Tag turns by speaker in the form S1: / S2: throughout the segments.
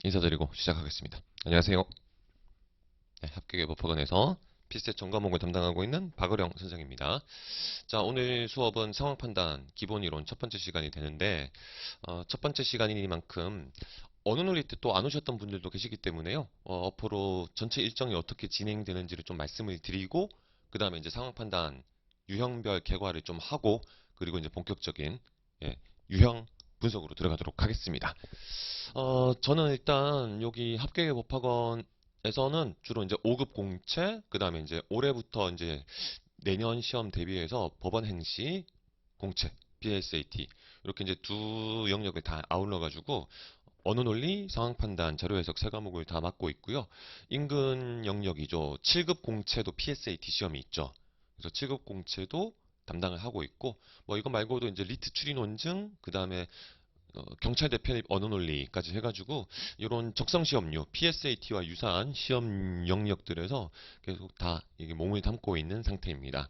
S1: 인사드리고 시작하겠습니다. 안녕하세요. 네, 합격의 법학원에서 피스셋 전과목을 담당하고 있는 박을영 선생입니다. 자, 오늘 수업은 상황 판단 기본 이론 첫 번째 시간이 되는데, 첫 번째 시간이니만큼 어느 논리 때 또 안 오셨던 분들도 계시기 때문에요. 앞으로 전체 일정이 어떻게 진행되는지를 좀 말씀을 드리고, 그 다음에 이제 상황 판단 유형별 개괄을 좀 하고, 그리고 이제 본격적인 예, 유형 분석으로 들어가도록 하겠습니다. 저는 일단 여기 합격의 법학원에서는 주로 이제 5급 공채, 그 다음에 이제 올해부터 이제 내년 시험 대비해서 법원 행시, 공채, BSAT 이렇게 이제 두 영역을 다 아울러 가지고 언어 논리, 상황 판단, 자료 해석 세 과목을 다 맡고 있고요. 인근 영역이죠. 7급 공채도 PSAT 시험이 있죠. 그래서 7급 공채도 담당을 하고 있고, 뭐 이거 말고도 이제 리트 추리 논증, 그 다음에 경찰대 편입 언어 논리까지 해가지고 이런 적성 시험류 PSAT와 유사한 시험 영역들에서 계속 다 이게 몸을 담고 있는 상태입니다.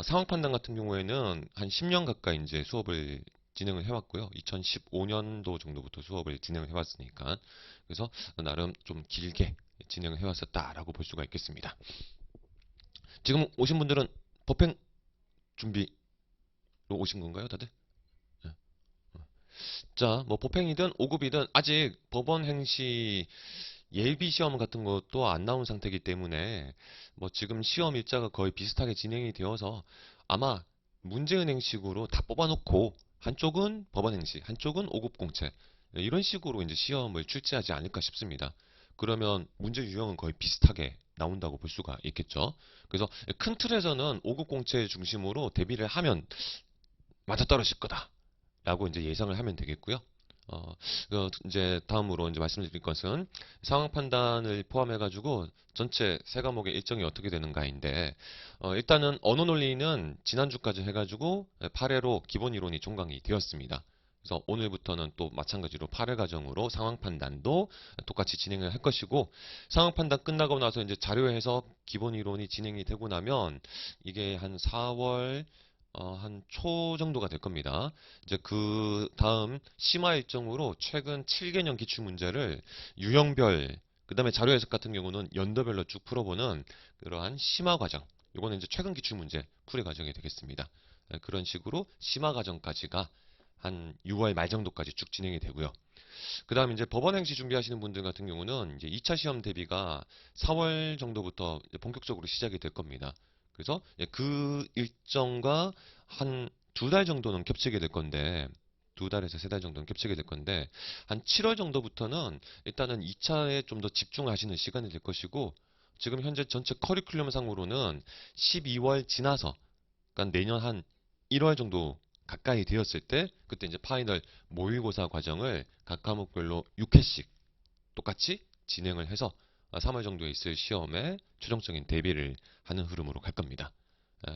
S1: 상황 판단 같은 경우에는 한 10년 가까이 이제 수업을 진행을 해왔고요. 2015년도 정도부터 수업을 진행을 해왔으니까 그래서 나름 좀 길게 진행을 해왔었다라고 볼 수가 있겠습니다. 지금 오신 분들은 법행 준비로 오신 건가요, 다들? 네. 자, 뭐 법행이든 5급이든 아직 법원 행시 예비 시험 같은 것도 안 나온 상태이기 때문에 뭐 지금 시험 일자가 거의 비슷하게 진행이 되어서 아마 문제은행식으로 다 뽑아놓고 한쪽은 법원 행시, 한쪽은 5급 공채 이런 식으로 이제 시험을 출제하지 않을까 싶습니다. 그러면 문제 유형은 거의 비슷하게 나온다고 볼 수가 있겠죠. 그래서 큰 틀에서는 5급 공채 중심으로 대비를 하면 맞아떨어질 거다라고 이제 예상을 하면 되겠고요. 이제 다음으로 이제 말씀드릴 것은 상황 판단을 포함해가지고 전체 세 과목의 일정이 어떻게 되는가인데, 일단은 언어 논리는 지난주까지 해가지고 8회로 기본 이론이 종강이 되었습니다. 그래서 오늘부터는 또 마찬가지로 8회 과정으로 상황 판단도 똑같이 진행을 할 것이고, 상황 판단 끝나고 나서 이제 자료 해석 기본 이론이 진행이 되고 나면 이게 한 4월 한 초 정도가 될 겁니다. 이제 그 다음 심화 일정으로 최근 7개년 기출문제를 유형별, 그 다음에 자료 해석 같은 경우는 연도별로 쭉 풀어보는 그러한 심화 과정. 이거는 이제 최근 기출문제 풀이 과정이 되겠습니다. 그런 식으로 심화 과정까지가 한 6월 말 정도까지 쭉 진행이 되고요. 그 다음 이제 법원 행시 준비하시는 분들 같은 경우는 이제 2차 시험 대비가 4월 정도부터 본격적으로 시작이 될 겁니다. 그래서 그 일정과 한 두 달 정도는 겹치게 될 건데, 두 달에서 세 달 정도는 겹치게 될 건데, 한 7월 정도부터는 일단은 2차에 좀 더 집중하시는 시간이 될 것이고, 지금 현재 전체 커리큘럼 상으로는 12월 지나서, 그러니까 내년 한 1월 정도 가까이 되었을 때, 그때 이제 파이널 모의고사 과정을 각 과목별로 6회씩 똑같이 진행을 해서 3월 정도에 있을 시험에 최종적인 대비를 하는 흐름으로 갈 겁니다.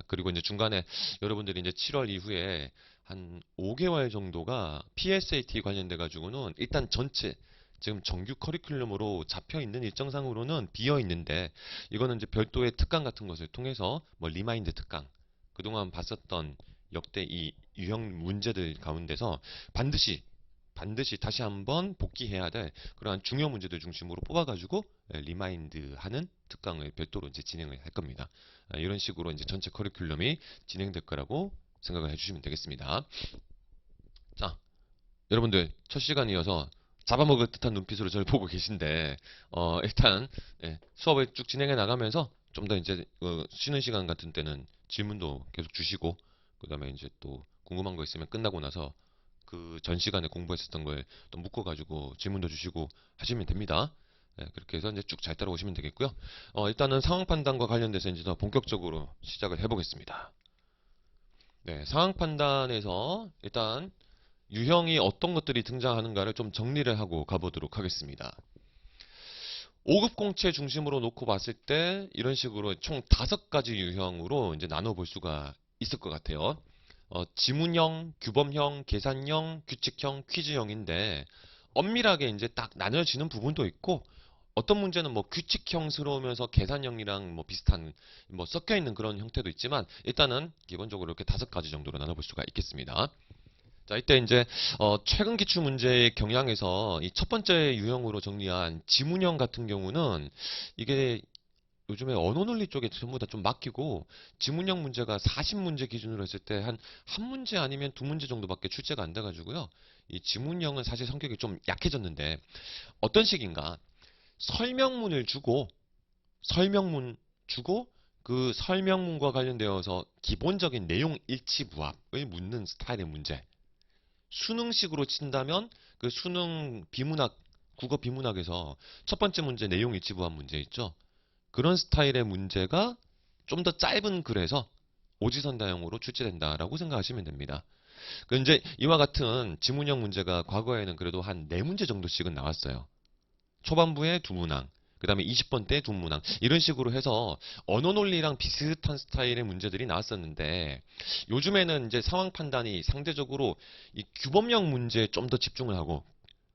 S1: 그리고 이제 중간에 여러분들이 이제 7월 이후에 한 5개월 정도가 PSAT 관련돼 가지고는 일단 전체 지금 정규 커리큘럼으로 잡혀 있는 일정상으로는 비어 있는데, 이거는 이제 별도의 특강 같은 것을 통해서 뭐 리마인드 특강, 그동안 봤었던 역대 이 유형 문제들 가운데서 반드시 다시 한번 복귀해야 될 그러한 중요 문제들 중심으로 뽑아가지고 리마인드 하는 특강을 별도로 이제 진행을 할 겁니다. 이런 식으로 이제 전체 커리큘럼이 진행될 거라고 생각을 해주시면 되겠습니다. 자, 여러분들 첫 시간이어서 잡아먹을 듯한 눈빛으로 저를 보고 계신데, 일단 수업을 쭉 진행해 나가면서 좀 더 이제 쉬는 시간 같은 때는 질문도 계속 주시고, 그다음에 이제 또 궁금한 거 있으면 끝나고 나서 그 전 시간에 공부했었던 걸 또 묶어가지고 질문도 주시고 하시면 됩니다. 그렇게 해서 이제 쭉 잘 따라오시면 되겠고요. 일단은 상황 판단과 관련돼서 이제 더 본격적으로 시작을 해보겠습니다. 네, 상황 판단에서 일단 유형이 어떤 것들이 등장하는가를 좀 정리를 하고 가보도록 하겠습니다. 5급 공채 중심으로 놓고 봤을 때 이런 식으로 총 5가지 유형으로 이제 나눠볼 수가 있을 것 같아요. 지문형, 규범형, 계산형, 규칙형, 퀴즈형인데 엄밀하게 이제 딱 나눠지는 부분도 있고, 어떤 문제는 뭐 규칙형스러우면서 계산형이랑 뭐 비슷한 뭐 섞여 있는 그런 형태도 있지만, 일단은 기본적으로 이렇게 5가지 정도로 나눠볼 수가 있겠습니다. 자, 이때 이제 최근 기출 문제의 경향에서 이 첫 번째 유형으로 정리한 지문형 같은 경우는 이게 요즘에 언어 논리 쪽에 전부 다 좀 맡기고 지문형 문제가 40문제 기준으로 했을 때 한 문제 아니면 두 문제 정도밖에 출제가 안 돼가지고요. 이 지문형은 사실 성격이 좀 약해졌는데 어떤 식인가? 설명문을 주고 설명문 주고 그 설명문과 관련되어서 기본적인 내용 일치 부합을 묻는 스타일의 문제. 수능식으로 친다면 그 수능 비문학 국어 비문학에서 첫 번째 문제 내용 일치 부합 문제 있죠. 그런 스타일의 문제가 좀 더 짧은 글에서 오지선다형으로 출제된다라고 생각하시면 됩니다. 그 이제 이와 같은 지문형 문제가 과거에는 그래도 한 4문제 정도씩은 나왔어요. 초반부에 두 문항, 그 다음에 20번 때 두 문항 이런 식으로 해서 언어 논리랑 비슷한 스타일의 문제들이 나왔었는데 요즘에는 이제 상황 판단이 상대적으로 이 규범형 문제에 좀 더 집중을 하고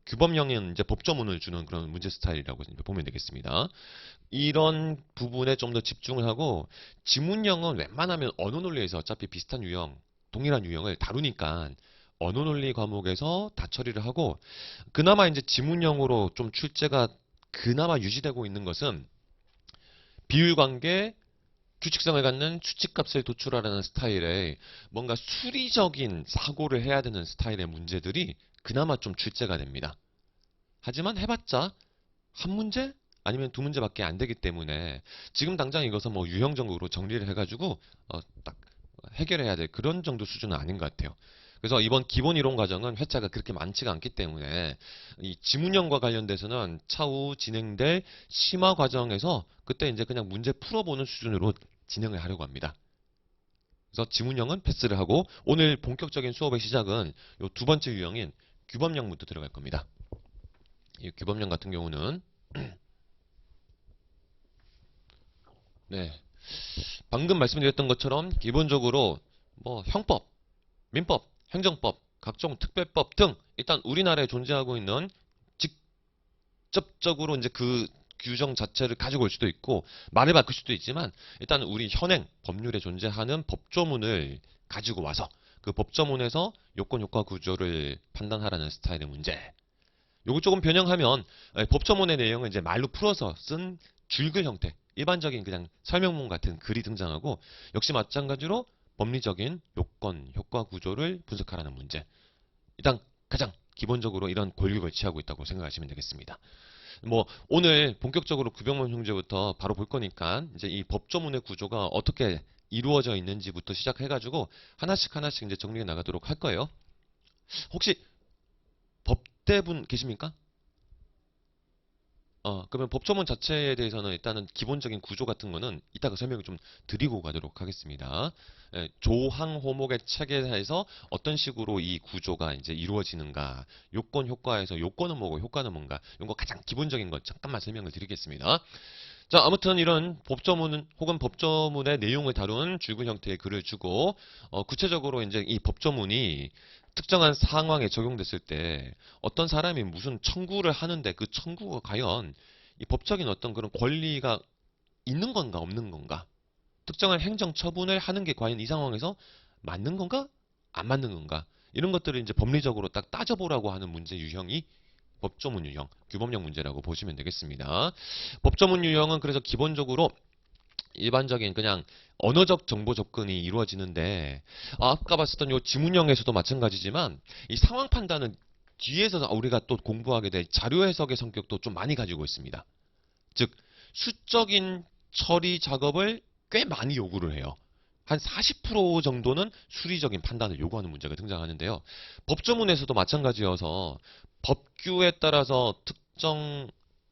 S1: 규범형은 이제 법조문을 주는 그런 문제 스타일이라고 보면 되겠습니다. 이런 부분에 좀 더 집중을 하고 지문형은 웬만하면 언어 논리에서 어차피 비슷한 유형, 동일한 유형을 다루니까 언어 논리 과목에서 다 처리를 하고 그나마 이제 지문형으로 좀 출제가 그나마 유지되고 있는 것은 비율 관계, 규칙성을 갖는 추측값을 도출하라는 스타일의 뭔가 수리적인 사고를 해야 되는 스타일의 문제들이 그나마 좀 출제가 됩니다. 하지만 해봤자 한 문제? 아니면 두 문제밖에 안 되기 때문에 지금 당장 이것은 뭐 유형적으로 정리를 해가지고 딱 해결해야 될 그런 정도 수준은 아닌 것 같아요. 그래서 이번 기본 이론 과정은 회차가 그렇게 많지가 않기 때문에 이 지문형과 관련돼서는 차후 진행될 심화 과정에서 그때 이제 그냥 문제 풀어보는 수준으로 진행을 하려고 합니다. 그래서 지문형은 패스를 하고 오늘 본격적인 수업의 시작은 이 두 번째 유형인 규범형부터 들어갈 겁니다. 이 규범형 같은 경우는 네, 방금 말씀드렸던 것처럼 기본적으로 뭐 형법, 민법, 행정법, 각종 특별법 등 일단 우리나라에 존재하고 있는 직접적으로 이제 그 규정 자체를 가지고 올 수도 있고 말을 바꿀 수도 있지만 일단 우리 현행 법률에 존재하는 법조문을 가지고 와서 그 법조문에서 요건 효과 구조를 판단하라는 스타일의 문제. 요거 조금 변형하면 법조문의 내용을 이제 말로 풀어서 쓴 줄글 형태, 일반적인 그냥 설명문 같은 글이 등장하고 역시 마찬가지로 법리적인 요건, 효과 구조를 분석하라는 문제. 일단 가장 기본적으로 이런 권력을 취하고 있다고 생각하시면 되겠습니다. 뭐 오늘 본격적으로 구병문 형제부터 바로 볼 거니까 이제 이 법조문의 구조가 어떻게 이루어져 있는지부터 시작해가지고 하나씩 하나씩 이제 정리해 나가도록 할 거예요. 혹시 법대분 계십니까? 그러면 법조문 자체에 대해서는 일단은 기본적인 구조 같은 거는 이따가 설명을 좀 드리고 가도록 하겠습니다. 조항 호목의 체계에서 어떤 식으로 이 구조가 이제 이루어지는가, 요건 효과에서 요건은 뭐고 효과는 뭔가, 이런 거 가장 기본적인 것 잠깐만 설명을 드리겠습니다. 자, 아무튼 이런 법조문 혹은 법조문의 내용을 다룬 줄글 형태의 글을 주고 구체적으로 이제 이 법조문이 특정한 상황에 적용됐을 때 어떤 사람이 무슨 청구를 하는데 그 청구가 과연 이 법적인 어떤 그런 권리가 있는 건가 없는 건가? 특정한 행정 처분을 하는 게 과연 이 상황에서 맞는 건가? 안 맞는 건가? 이런 것들을 이제 법리적으로 딱 따져보라고 하는 문제 유형이 법조문 유형, 규범형 문제라고 보시면 되겠습니다. 법조문 유형은 그래서 기본적으로 일반적인 그냥 언어적 정보 접근이 이루어지는데 아까 봤었던 요 지문형에서도 마찬가지지만 이 상황 판단은 뒤에서 우리가 또 공부하게 될 자료 해석의 성격도 좀 많이 가지고 있습니다. 즉 수적인 처리 작업을 꽤 많이 요구를 해요. 한 40% 정도는 수리적인 판단을 요구하는 문제가 등장하는데요. 법조문에서도 마찬가지여서 법규에 따라서 특정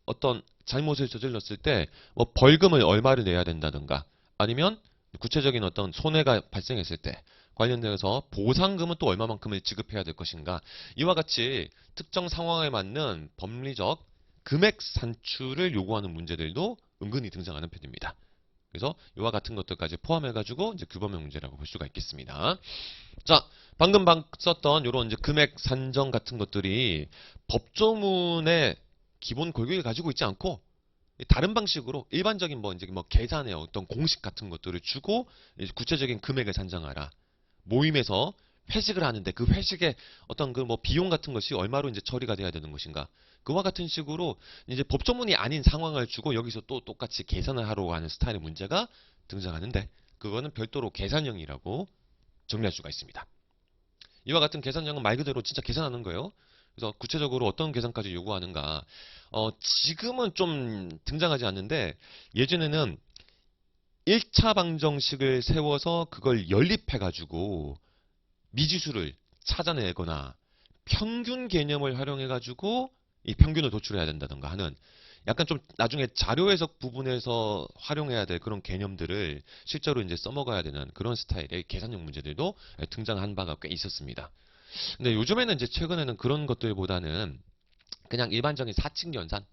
S1: 어떤 잘못을 저질렀을 때 뭐 벌금을 얼마를 내야 된다든가 아니면 구체적인 어떤 손해가 발생했을 때 관련되어서 보상금은 또 얼마만큼을 지급해야 될 것인가 이와 같이 특정 상황에 맞는 법리적 금액 산출을 요구하는 문제들도 은근히 등장하는 편입니다. 그래서 이와 같은 것들까지 포함해가지고 이제 규범형 문제라고 볼 수가 있겠습니다. 자, 방금 썼던 이런 이제 금액 산정 같은 것들이 법조문의 기본 골격을 가지고 있지 않고 다른 방식으로 일반적인 뭐 이제 뭐 계산의 어떤 공식 같은 것들을 주고 이제 구체적인 금액을 산정하라. 모임에서 회식을 하는데 그 회식에 어떤 그 뭐 비용 같은 것이 얼마로 이제 처리가 돼야 되는 것인가. 그와 같은 식으로 이제 법조문이 아닌 상황을 주고 여기서 또 똑같이 계산을 하려고 하는 스타일의 문제가 등장하는데 그거는 별도로 계산형이라고 정리할 수가 있습니다. 이와 같은 계산형은 말 그대로 진짜 계산하는 거예요. 그래서 구체적으로 어떤 계산까지 요구하는가. 지금은 좀 등장하지 않는데 예전에는 1차 방정식을 세워서 그걸 연립해가지고 미지수를 찾아내거나 평균 개념을 활용해가지고 이 평균을 도출해야 된다던가 하는 약간 좀 나중에 자료 해석 부분에서 활용해야 될 그런 개념들을 실제로 이제 써먹어야 되는 그런 스타일의 계산형 문제들도 등장한 바가 꽤 있었습니다. 근데 요즘에는 이제 최근에는 그런 것들보다는 그냥 일반적인 사칙연산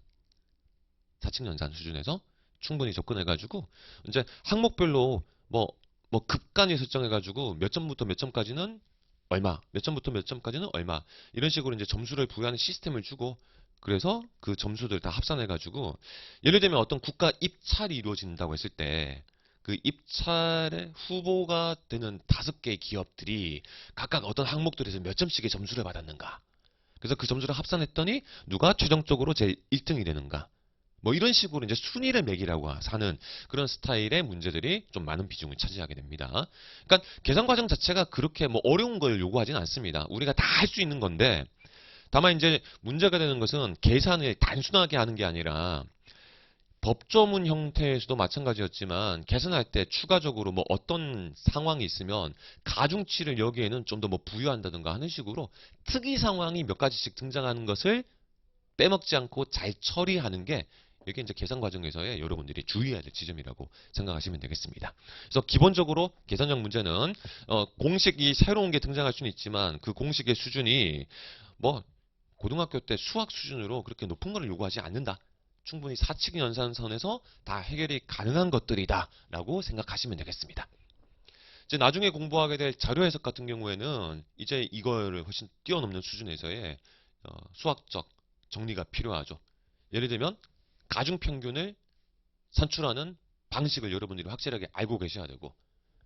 S1: 수준에서 충분히 접근해가지고 이제 항목별로 뭐 급간이 설정해가지고 몇 점부터 몇 점까지는 얼마, 몇 점부터 몇 점까지는 얼마 이런 식으로 이제 점수를 부여하는 시스템을 주고 그래서 그 점수들 다 합산해가지고 예를 들면 어떤 국가 입찰이 이루어진다고 했을 때 그 입찰의 후보가 되는 5개의 기업들이 각각 어떤 항목들에서 몇 점씩의 점수를 받았는가. 그래서 그 점수를 합산했더니 누가 최종적으로 제 1등이 되는가. 뭐 이런 식으로 이제 순위를 매기라고 하는 그런 스타일의 문제들이 좀 많은 비중을 차지하게 됩니다. 그러니까 계산 과정 자체가 그렇게 뭐 어려운 걸 요구하진 않습니다. 우리가 다 할 수 있는 건데 다만 이제 문제가 되는 것은 계산을 단순하게 하는 게 아니라 법조문 형태에서도 마찬가지였지만 계산할 때 추가적으로 뭐 어떤 상황이 있으면 가중치를 여기에는 좀 더 뭐 부여한다든가 하는 식으로 특이 상황이 몇 가지씩 등장하는 것을 빼먹지 않고 잘 처리하는 게 이게 이제 계산 과정에서의 여러분들이 주의해야 될 지점이라고 생각하시면 되겠습니다. 그래서 기본적으로 계산형 문제는 공식이 새로운 게 등장할 수는 있지만 그 공식의 수준이 뭐 고등학교 때 수학 수준으로 그렇게 높은 거를 요구하지 않는다. 충분히 사칙 연산선에서 다 해결이 가능한 것들이다 라고 생각하시면 되겠습니다. 이제 나중에 공부하게 될 자료 해석 같은 경우에는 이제 이거를 훨씬 뛰어넘는 수준에서의 수학적 정리가 필요하죠. 예를 들면 가중평균을 산출하는 방식을 여러분들이 확실하게 알고 계셔야 되고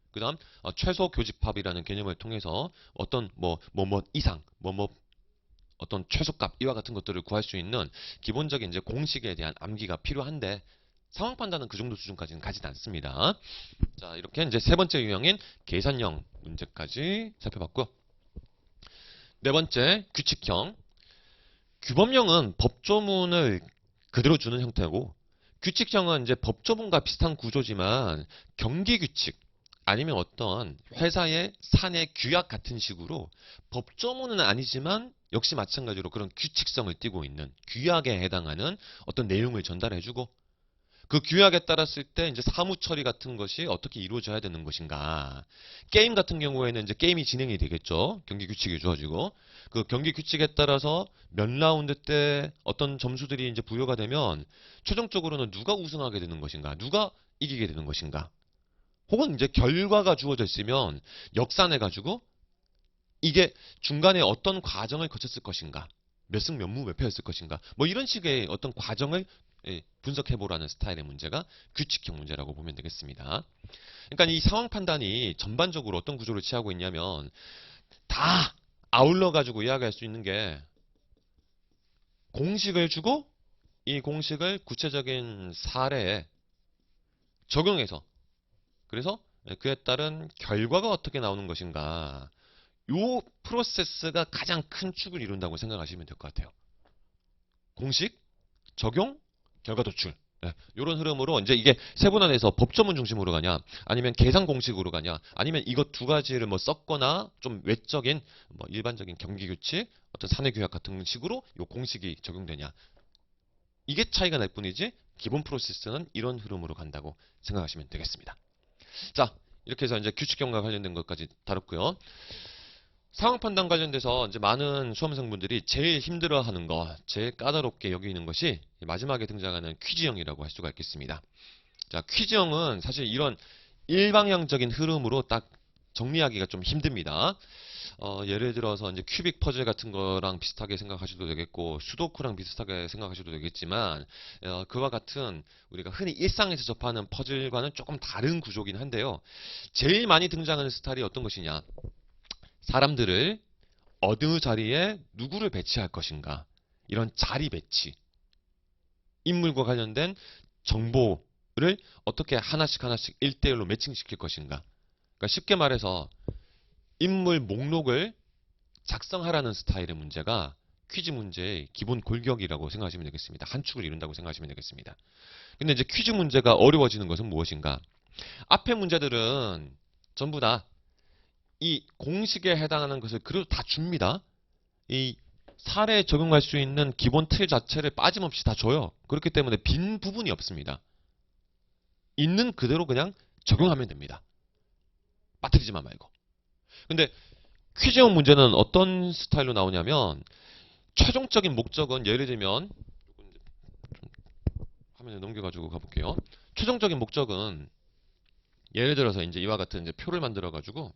S1: 그 다음 최소 교집합이라는 개념을 통해서 어떤 뭐 이상 어떤 최소값 이와 같은 것들을 구할 수 있는 기본적인 이제 공식에 대한 암기가 필요한데 상황 판단은 그 정도 수준까지는 가진 않습니다. 자, 이렇게 이제 세 번째 유형인 계산형 문제까지 살펴봤고 네 번째 규칙형. 규범형은 법조문을 그대로 주는 형태고 규칙형은 이제 법조문과 비슷한 구조지만 경기규칙 아니면 어떤 회사의 사내 규약 같은 식으로 법조문은 아니지만 역시 마찬가지로 그런 규칙성을 띠고 있는 규약에 해당하는 어떤 내용을 전달해주고 그 규약에 따랐을 때 이제 사무 처리 같은 것이 어떻게 이루어져야 되는 것인가. 게임 같은 경우에는 이제 게임이 진행이 되겠죠. 경기 규칙이 주어지고 그 경기 규칙에 따라서 몇 라운드 때 어떤 점수들이 이제 부여가 되면 최종적으로는 누가 우승하게 되는 것인가, 누가 이기게 되는 것인가. 혹은 이제 결과가 주어져 있으면 역산해 가지고 이게 중간에 어떤 과정을 거쳤을 것인가, 몇 승 몇 무 몇 패였을 것인가, 뭐 이런 식의 어떤 과정을 분석해보라는 스타일의 문제가 규칙형 문제라고 보면 되겠습니다. 그러니까 이 상황 판단이 전반적으로 어떤 구조를 취하고 있냐면 다 아울러 가지고 이야기할 수 있는 게 공식을 주고 이 공식을 구체적인 사례에 적용해서 그래서 그에 따른 결과가 어떻게 나오는 것인가 요 프로세스가 가장 큰 축을 이룬다고 생각하시면 될 것 같아요. 공식, 적용, 결과 도출. 이런 흐름으로 이제 이게 세분화돼서 법조문 중심으로 가냐, 아니면 계산 공식으로 가냐, 아니면 이것 두 가지를 뭐 섞거나 좀 외적인 뭐 일반적인 경기 규칙, 어떤 사내 규약 같은 식으로 요 공식이 적용되냐. 이게 차이가 날 뿐이지 기본 프로세스는 이런 흐름으로 간다고 생각하시면 되겠습니다. 자, 이렇게 해서 이제 규칙형과 관련된 것까지 다뤘고요. 상황 판단 관련돼서 이제 많은 수험생분들이 제일 힘들어하는 거, 제일 까다롭게 여기는 것이 마지막에 등장하는 퀴즈형이라고 할 수가 있겠습니다. 자, 퀴즈형은 사실 이런 일방향적인 흐름으로 딱 정리하기가 좀 힘듭니다. 예를 들어서 이제 큐빅 퍼즐 같은 거랑 비슷하게 생각하셔도 되겠고 수도쿠랑 비슷하게 생각하셔도 되겠지만 그와 같은 우리가 흔히 일상에서 접하는 퍼즐과는 조금 다른 구조긴 한데요. 제일 많이 등장하는 스타일이 어떤 것이냐? 사람들을 어느 자리에 누구를 배치할 것인가. 이런 자리 배치. 인물과 관련된 정보를 어떻게 하나씩 하나씩 1대1로 매칭시킬 것인가. 그러니까 쉽게 말해서 인물 목록을 작성하라는 스타일의 문제가 퀴즈 문제의 기본 골격이라고 생각하시면 되겠습니다. 한 축을 이룬다고 생각하시면 되겠습니다. 근데 이제 퀴즈 문제가 어려워지는 것은 무엇인가? 앞에 문제들은 전부 다 이 공식에 해당하는 것을 그래도 다 줍니다. 이 사례에 적용할 수 있는 기본 틀 자체를 빠짐없이 다 줘요. 그렇기 때문에 빈 부분이 없습니다. 있는 그대로 그냥 적용하면 됩니다. 빠뜨리지만 말고. 근데 퀴즈형 문제는 어떤 스타일로 나오냐면 최종적인 목적은 예를 들면 화면에 넘겨가지고 가볼게요. 최종적인 목적은 예를 들어서 이제 이와 같은 이제 표를 만들어가지고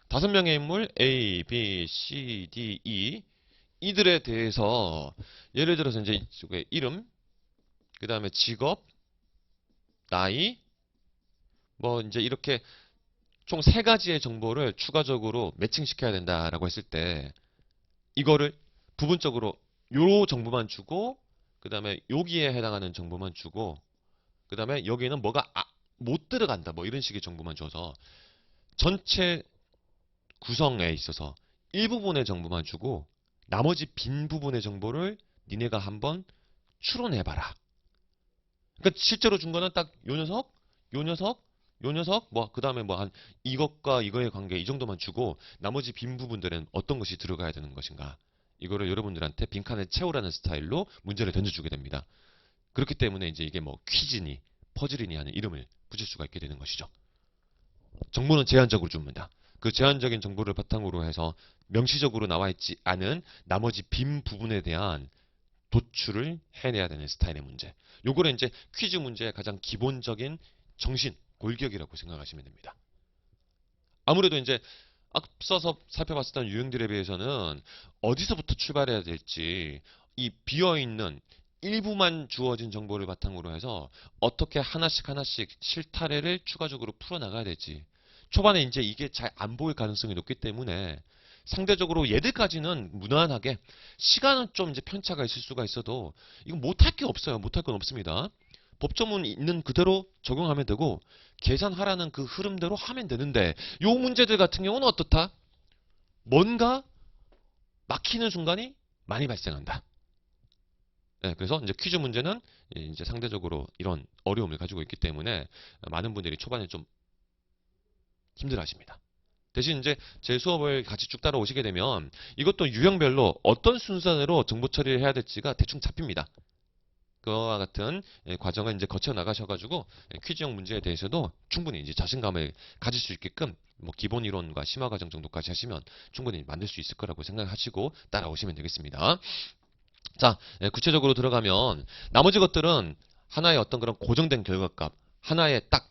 S1: 5명의 인물 A, B, C, D, E 이들에 대해서 예를 들어서 이제 이쪽에 이름, 그 다음에 직업, 나이, 뭐 이제 이렇게 총 3가지의 정보를 추가적으로 매칭시켜야 된다라고 했을 때 이거를 부분적으로 요 정보만 주고 그 다음에 여기에 해당하는 정보만 주고 그 다음에 여기는 뭐가 못 들어간다 뭐 이런 식의 정보만 줘서 전체 구성에 있어서 일부분의 정보만 주고 나머지 빈 부분의 정보를 니네가 한번 추론해봐라. 그러니까 실제로 준 거는 딱 요 녀석, 요 녀석, 요 녀석, 뭐 그 다음에 뭐 한 이것과 이거의 관계 이 정도만 주고 나머지 빈 부분들은 어떤 것이 들어가야 되는 것인가. 이거를 여러분들한테 빈칸을 채우라는 스타일로 문제를 던져주게 됩니다. 그렇기 때문에 이제 이게 뭐 퀴즈니 퍼즐이니 하는 이름을 붙일 수가 있게 되는 것이죠. 정보는 제한적으로 줍니다. 그 제한적인 정보를 바탕으로 해서 명시적으로 나와 있지 않은 나머지 빈 부분에 대한 도출을 해내야 되는 스타일의 문제. 요거를 이제 퀴즈 문제의 가장 기본적인 정신, 골격이라고 생각하시면 됩니다. 아무래도 이제 앞서서 살펴봤었던 유형들에 비해서는 어디서부터 출발해야 될지 이 비어있는 일부만 주어진 정보를 바탕으로 해서 어떻게 하나씩 하나씩 실타래를 추가적으로 풀어나가야 될지 초반에 이제 이게 잘 안 보일 가능성이 높기 때문에 상대적으로 얘들까지는 무난하게 시간은 좀 이제 편차가 있을 수가 있어도 이거 못할 게 없어요. 못할 건 없습니다. 법조문 있는 그대로 적용하면 되고 계산하라는 그 흐름대로 하면 되는데 요 문제들 같은 경우는 어떻다? 뭔가 막히는 순간이 많이 발생한다. 네, 그래서 이제 퀴즈 문제는 이제 상대적으로 이런 어려움을 가지고 있기 때문에 많은 분들이 초반에 좀 힘들어하십니다. 대신 이제 제 수업을 같이 쭉 따라오시게 되면 이것도 유형별로 어떤 순서대로 정보 처리를 해야 될지가 대충 잡힙니다. 그와 같은 과정을 이제 거쳐 나가셔가지고 퀴즈형 문제에 대해서도 충분히 이제 자신감을 가질 수 있게끔 뭐 기본 이론과 심화 과정 정도까지 하시면 충분히 만들 수 있을 거라고 생각하시고 따라오시면 되겠습니다. 자, 구체적으로 들어가면 나머지 것들은 하나의 어떤 그런 고정된 결과값, 하나의 딱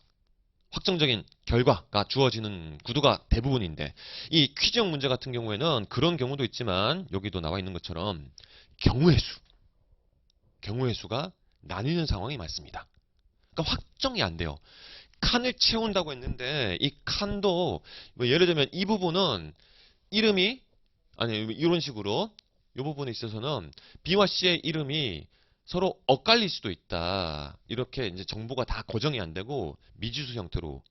S1: 확정적인 결과가 주어지는 구도가 대부분인데 이 퀴즈형 문제 같은 경우에는 그런 경우도 있지만 여기도 나와 있는 것처럼 경우의 수가 나뉘는 상황이 많습니다. 그러니까 확정이 안 돼요. 칸을 채운다고 했는데 이 칸도 뭐 예를 들면 이 부분은 이름이 아니 이런 식으로 이 부분에 있어서는 B와 C의 이름이 서로 엇갈릴 수도 있다. 이렇게 이제 정보가 다 고정이 안 되고 미지수 형태로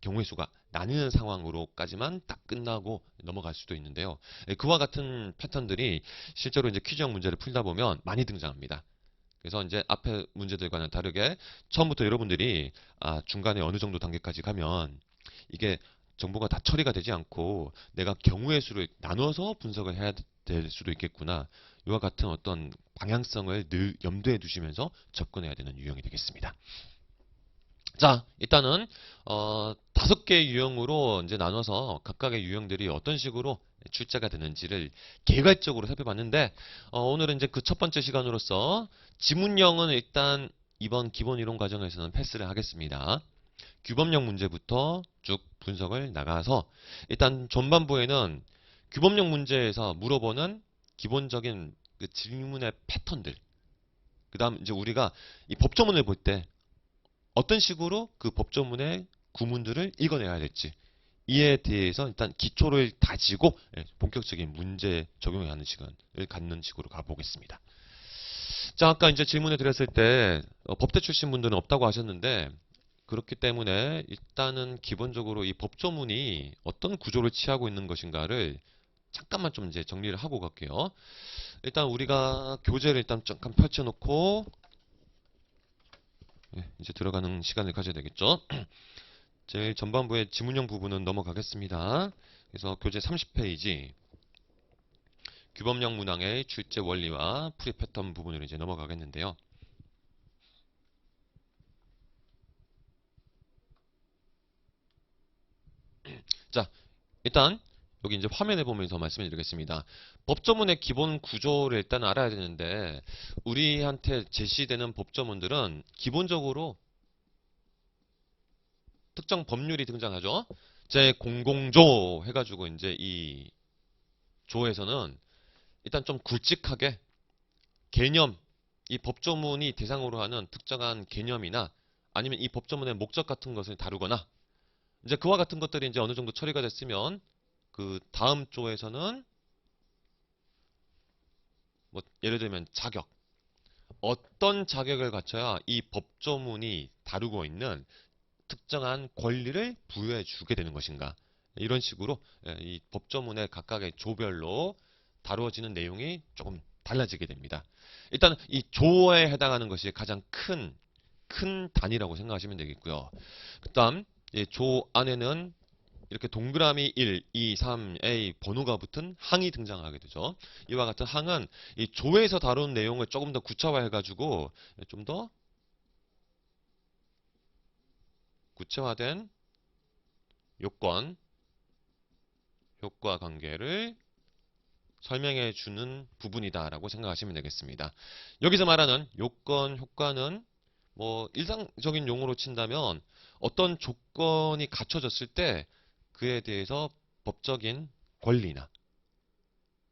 S1: 경우의 수가 나뉘는 상황으로까지만 딱 끝나고 넘어갈 수도 있는데요. 그와 같은 패턴들이 실제로 이제 퀴즈형 문제를 풀다 보면 많이 등장합니다. 그래서 이제 앞에 문제들과는 다르게 처음부터 여러분들이 중간에 어느 정도 단계까지 가면 이게 정보가 다 처리가 되지 않고 내가 경우의 수를 나눠서 분석을 해야 될 수도 있겠구나. 이와 같은 어떤 방향성을 늘 염두에 두시면서 접근해야 되는 유형이 되겠습니다. 자, 일단은 5개의 유형으로 이제 나눠서 각각의 유형들이 어떤 식으로 출제가 되는지를 개괄적으로 살펴봤는데 오늘은 이제 그 첫 번째 시간으로서 지문형은 일단 이번 기본 이론 과정에서는 패스를 하겠습니다. 규범형 문제부터 쭉 분석을 나가서 일단 전반부에는 규범형 문제에서 물어보는 기본적인 그 질문의 패턴들 그 다음 이제 우리가 이 법조문을 볼때 어떤 식으로 그 법조문의 구문들을 읽어내야 될지 이에 대해서 일단 기초를 다지고 본격적인 문제 적용하는 시간을 갖는 식으로 가보겠습니다. 자, 아까 이제 질문을 드렸을 때 법대 출신 분들은 없다고 하셨는데 그렇기 때문에 일단은 기본적으로 이 법조문이 어떤 구조를 취하고 있는 것인가를 잠깐만 좀 이제 정리를 하고 갈게요. 일단 우리가 교재를 일단 잠깐 펼쳐놓고 이제 들어가는 시간을 가져야 되겠죠. 제일 전반부의 지문형 부분은 넘어가겠습니다. 그래서 교재 30페이지 규범형 문항의 출제 원리와 풀이 패턴 부분으로 이제 넘어가겠는데요. 자, 일단 여기 이제 화면을 보면서 말씀을 드리겠습니다. 법조문의 기본 구조를 일단 알아야 되는데 우리한테 제시되는 법조문들은 기본적으로 특정 법률이 등장하죠. 제00조 해가지고 이제 이 조에서는 일단 좀 굵직하게 개념, 이 법조문이 대상으로 하는 특정한 개념이나 아니면 이 법조문의 목적 같은 것을 다루거나 이제 그와 같은 것들이 이제 어느 정도 처리가 됐으면 그 다음 조에서는 뭐 예를 들면 자격, 어떤 자격을 갖춰야 이 법조문이 다루고 있는 특정한 권리를 부여해 주게 되는 것인가. 이런 식으로 이 법조문의 각각의 조별로 다루어지는 내용이 조금 달라지게 됩니다. 일단 이 조에 해당하는 것이 가장 큰 단위라고 생각하시면 되겠고요. 그다음 조 안에는 이렇게 동그라미 1, 2, 3, A 번호가 붙은 항이 등장하게 되죠. 이와 같은 항은 이 조에서 다룬 내용을 조금 더 구체화해가지고 좀 더 구체화된 요건, 효과 관계를 설명해 주는 부분이다라고 생각하시면 되겠습니다. 여기서 말하는 요건, 효과는 뭐 일상적인 용어로 친다면 어떤 조건이 갖춰졌을 때 그에 대해서 법적인 권리나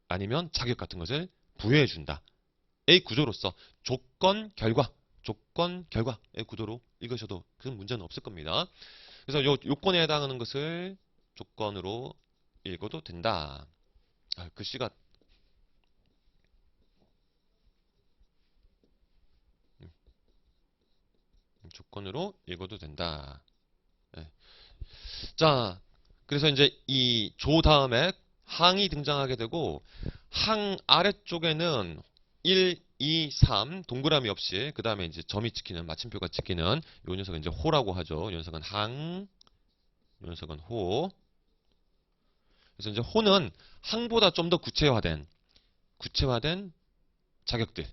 S1: 아니면 자격 같은 것을 부여해 준다. 의 구조로서 조건, 결과의 구조로 읽으셔도 큰 문제는 없을 겁니다. 그래서 요건에 해당하는 것을 조건으로 읽어도 된다. 글씨가 조건으로 읽어도 된다. 네. 자, 그래서 이제 이 조 다음에 항이 등장하게 되고 항 아래쪽에는 1, 2, 3 동그라미 없이 그 다음에 이제 점이 찍히는 마침표가 찍히는 요 녀석은 이제 호라고 하죠. 이 녀석은 항, 이 녀석은 호. 그래서 이제 호는 항보다 좀 더 구체화된 자격들,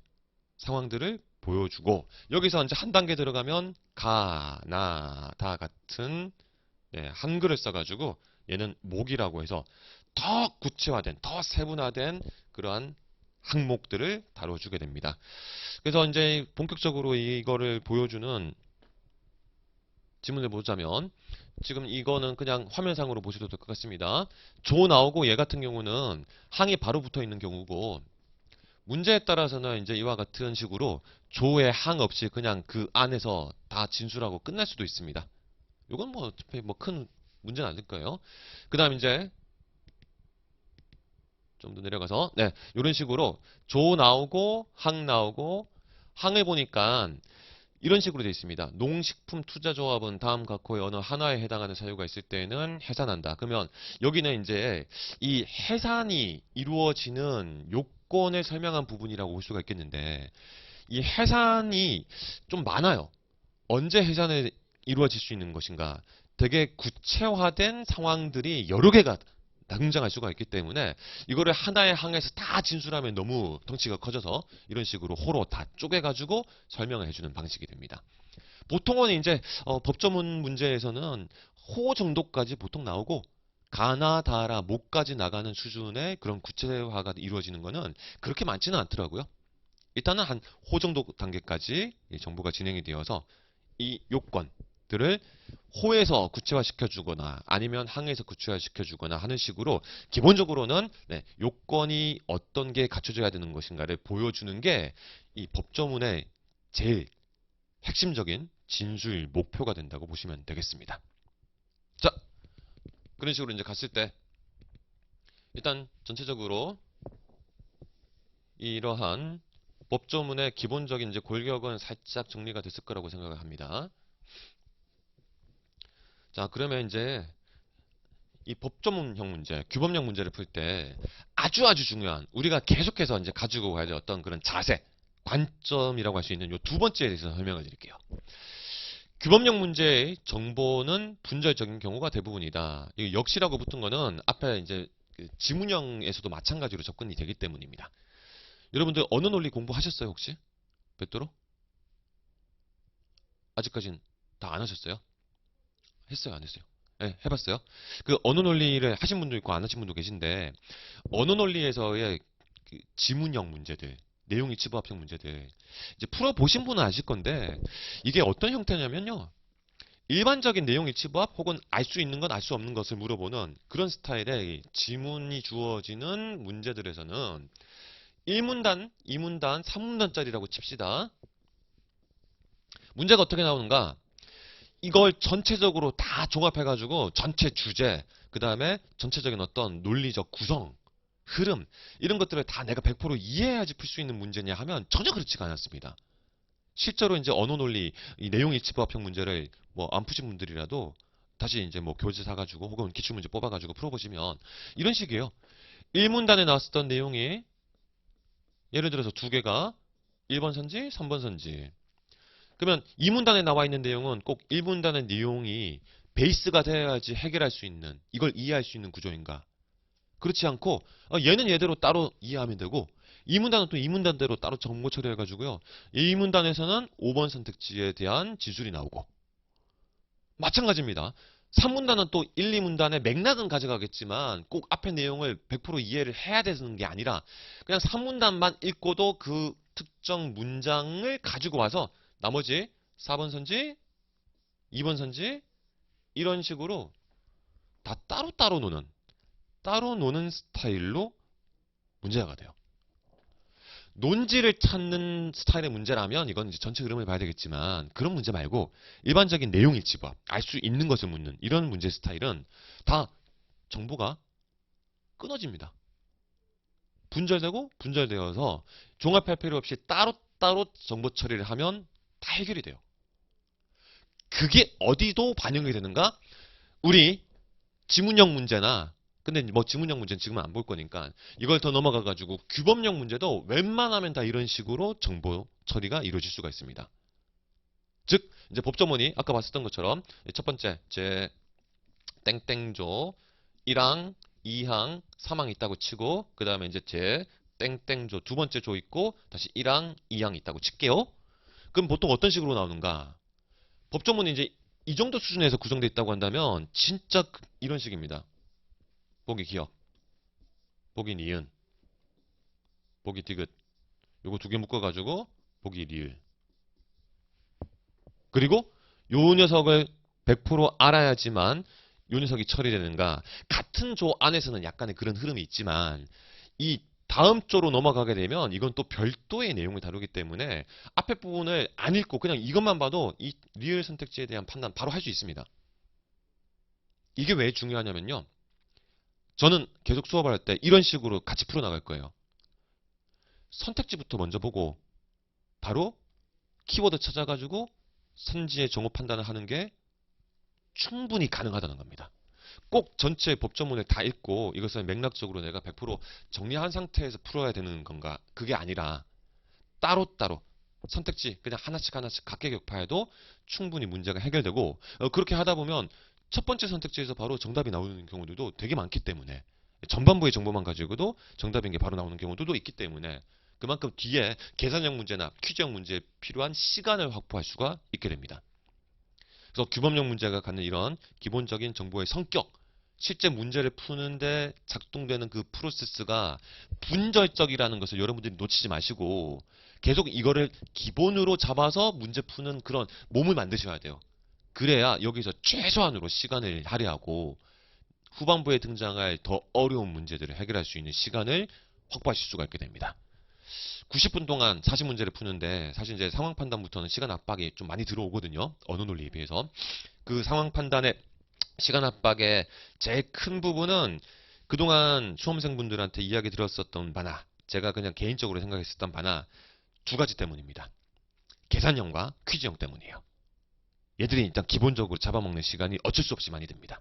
S1: 상황들을 보여주고 여기서 이제 한 단계 들어가면 가, 나, 다 같은 한글을 써가지고 얘는 목이라고 해서 더 구체화된, 더 세분화된 그러한 항목들을 다뤄주게 됩니다. 그래서 이제 본격적으로 이거를 보여주는 지문을 보자면 지금 이거는 그냥 화면상으로 보셔도 될 것 같습니다. 조 나오고 얘 같은 경우는 항이 바로 붙어 있는 경우고 문제에 따라서는 이제 이와 같은 식으로 조의 항 없이 그냥 그 안에서 다 진술하고 끝날 수도 있습니다. 이건 뭐 어차피 뭐 큰 문제는 아닐 거예요. 그 다음 이제 좀 더 내려가서 이런 식으로 조 나오고 항 나오고 항을 보니까 이런 식으로 되어 있습니다. 농식품 투자조합은 다음 각호의 어느 하나에 해당하는 사유가 있을 때는 해산한다. 그러면 여기는 이제 이 해산이 이루어지는 요건을 설명한 부분이라고 볼 수가 있겠는데 이 해산이 좀 많아요. 언제 해산이 이루어질 수 있는 것인가? 되게 구체화된 상황들이 여러 개가 등장할 수가 있기 때문에 이거를 하나의 항에서 다 진술하면 너무 덩치가 커져서 이런 식으로 호로 다 쪼개가지고 설명을 해주는 방식이 됩니다. 보통은 이제 법조문 문제에서는 호 정도까지 보통 나오고 가나 다라 목까지 나가는 수준의 그런 구체화가 이루어지는 거는 그렇게 많지는 않더라고요. 일단은 한 호 정도 단계까지 정보가 진행이 되어서 이 요건들을 호에서 구체화시켜 주거나 아니면 항에서 구체화시켜 주거나 하는 식으로 기본적으로는 요건이 어떤 게 갖춰져야 되는 것인가를 보여주는 게 이 법조문의 제일 핵심적인 진술 목표가 된다고 보시면 되겠습니다. 자, 그런 식으로 이제 갔을 때 일단 전체적으로 이러한 법조문의 기본적인 이제 골격은 살짝 정리가 됐을 거라고 생각을 합니다. 자, 그러면 이제 이 법조문형 문제, 규범형 문제를 풀 때 아주 중요한 우리가 계속해서 이제 가지고 가야 될 어떤 그런 자세, 관점이라고 할 수 있는 요 두 번째에 대해서 설명을 드릴게요. 규범형 문제의 정보는 분절적인 경우가 대부분이다. 이 역시라고 붙은 거는 앞에 이제 그 지문형에서도 마찬가지로 접근이 되기 때문입니다. 여러분들 언어 논리 공부하셨어요, 혹시? 별도로? 아직까진 다 안 하셨어요? 했어요, 안 했어요? 네, 해봤어요. 그 언어 논리를 하신 분도 있고 안 하신 분도 계신데 언어 논리에서의 그 지문형 문제들, 내용 일치 부합형 문제들 이제 풀어보신 분은 아실 건데 이게 어떤 형태냐면요. 일반적인 내용 일치 부합 혹은 알 수 있는 것, 알 수 없는 것을 물어보는 그런 스타일의 지문이 주어지는 문제들에서는 1문단, 2문단, 3문단짜리라고 칩시다. 문제가 어떻게 나오는가? 이걸 전체적으로 다 종합해가지고 전체 주제, 그 다음에 전체적인 어떤 논리적 구성, 흐름 이런 것들을 다 내가 100% 이해해야지 풀 수 있는 문제냐 하면 전혀 그렇지가 않았습니다. 실제로 이제 언어 논리, 이 내용 일치 부합형 문제를 뭐 안 푸신 분들이라도 다시 이제 뭐 교재 사가지고 혹은 기출문제 뽑아가지고 풀어보시면 이런 식이에요. 1문단에 나왔었던 내용이 예를 들어서 두 개가 1번 선지, 3번 선지. 그러면 2문단에 나와 있는 내용은 꼭 1문단의 내용이 베이스가 되어야지 해결할 수 있는, 이걸 이해할 수 있는 구조인가? 그렇지 않고 얘는 얘대로 따로 이해하면 되고 2문단은 또 2문단대로 따로 정보 처리해가지고요. 2문단에서는 5번 선택지에 대한 지술이 나오고 마찬가지입니다. 3문단은 또 1, 2문단의 맥락은 가져가겠지만 꼭 앞에 내용을 100% 이해를 해야 되는 게 아니라 그냥 3문단만 읽고도 그 특정 문장을 가지고 와서 나머지 4번 선지, 2번 선지 이런 식으로 다 따로 노는 스타일로 문제가 돼요. 논지를 찾는 스타일의 문제라면 이건 이제 전체 흐름을 봐야 되겠지만 그런 문제 말고 일반적인 내용 일치부합, 알 수 있는 것을 묻는 이런 문제 스타일은 다 정보가 끊어집니다. 분절되고 분절되어서 종합할 필요 없이 따로따로 정보 처리를 하면 다 해결이 돼요. 그게 어디도 반영이 되는가? 우리 지문형 문제나 근데 뭐 지문형 문제는 지금은 안 볼 거니까 이걸 더 넘어가 가지고 규범형 문제도 웬만하면 다 이런 식으로 정보 처리가 이루어질 수가 있습니다. 즉 이제 법조문이 아까 봤었던 것처럼 첫 번째 제 땡땡조 1항, 2항, 3항 있다고 치고 그 다음에 이제 제 땡땡조 두 번째 조 있고 다시 1항, 2항 있다고 칠게요. 그럼 보통 어떤 식으로 나오는가? 법조문이 이제 이 정도 수준에서 구성되어 있다고 한다면 진짜 이런 식입니다. 보기 기억, 보기 니은, 보기 디귿 요거 두 개 묶어가지고 보기 리을 그리고 요 녀석을 100% 알아야지만 요 녀석이 처리되는가 같은 조 안에서는 약간의 그런 흐름이 있지만 이 다음 조로 넘어가게 되면 이건 또 별도의 내용을 다루기 때문에 앞에 부분을 안 읽고 그냥 이것만 봐도 이 리을 선택지에 대한 판단 바로 할 수 있습니다. 이게 왜 중요하냐면요. 저는 계속 수업을 할 때 이런 식으로 같이 풀어나갈 거예요. 선택지부터 먼저 보고 바로 키워드 찾아가지고 선지의 정오 판단을 하는 게 충분히 가능하다는 겁니다. 꼭 전체 법조문을 다 읽고 이것을 맥락적으로 내가 100% 정리한 상태에서 풀어야 되는 건가? 그게 아니라 따로따로 선택지 그냥 하나씩 각계 격파해도 충분히 문제가 해결되고 그렇게 하다 보면 첫 번째 선택지에서 바로 정답이 나오는 경우들도 되게 많기 때문에 전반부의 정보만 가지고도 정답인 게 바로 나오는 경우들도 있기 때문에 그만큼 뒤에 계산형 문제나 퀴즈형 문제에 필요한 시간을 확보할 수가 있게 됩니다. 그래서 규범형 문제가 갖는 이런 기본적인 정보의 성격, 실제 문제를 푸는데 작동되는 그 프로세스가 분절적이라는 것을 여러분들이 놓치지 마시고 계속 이거를 기본으로 잡아서 문제 푸는 그런 몸을 만드셔야 돼요. 그래야 여기서 최소한으로 시간을 할애하고 후반부에 등장할 더 어려운 문제들을 해결할 수 있는 시간을 확보하실 수가 있게 됩니다. 90분 동안 40문제를 푸는데 사실 이제 상황 판단부터는 시간 압박이 좀 많이 들어오거든요. 언어 논리에 비해서. 그 상황 판단에 시간 압박의 제일 큰 부분은 그동안 수험생분들한테 이야기 들었었던 바나 제가 그냥 개인적으로 생각했었던 바나 두 가지 때문입니다. 계산형과 퀴즈형 때문이에요. 얘들이 일단 기본적으로 잡아먹는 시간이 어쩔 수 없이 많이 듭니다.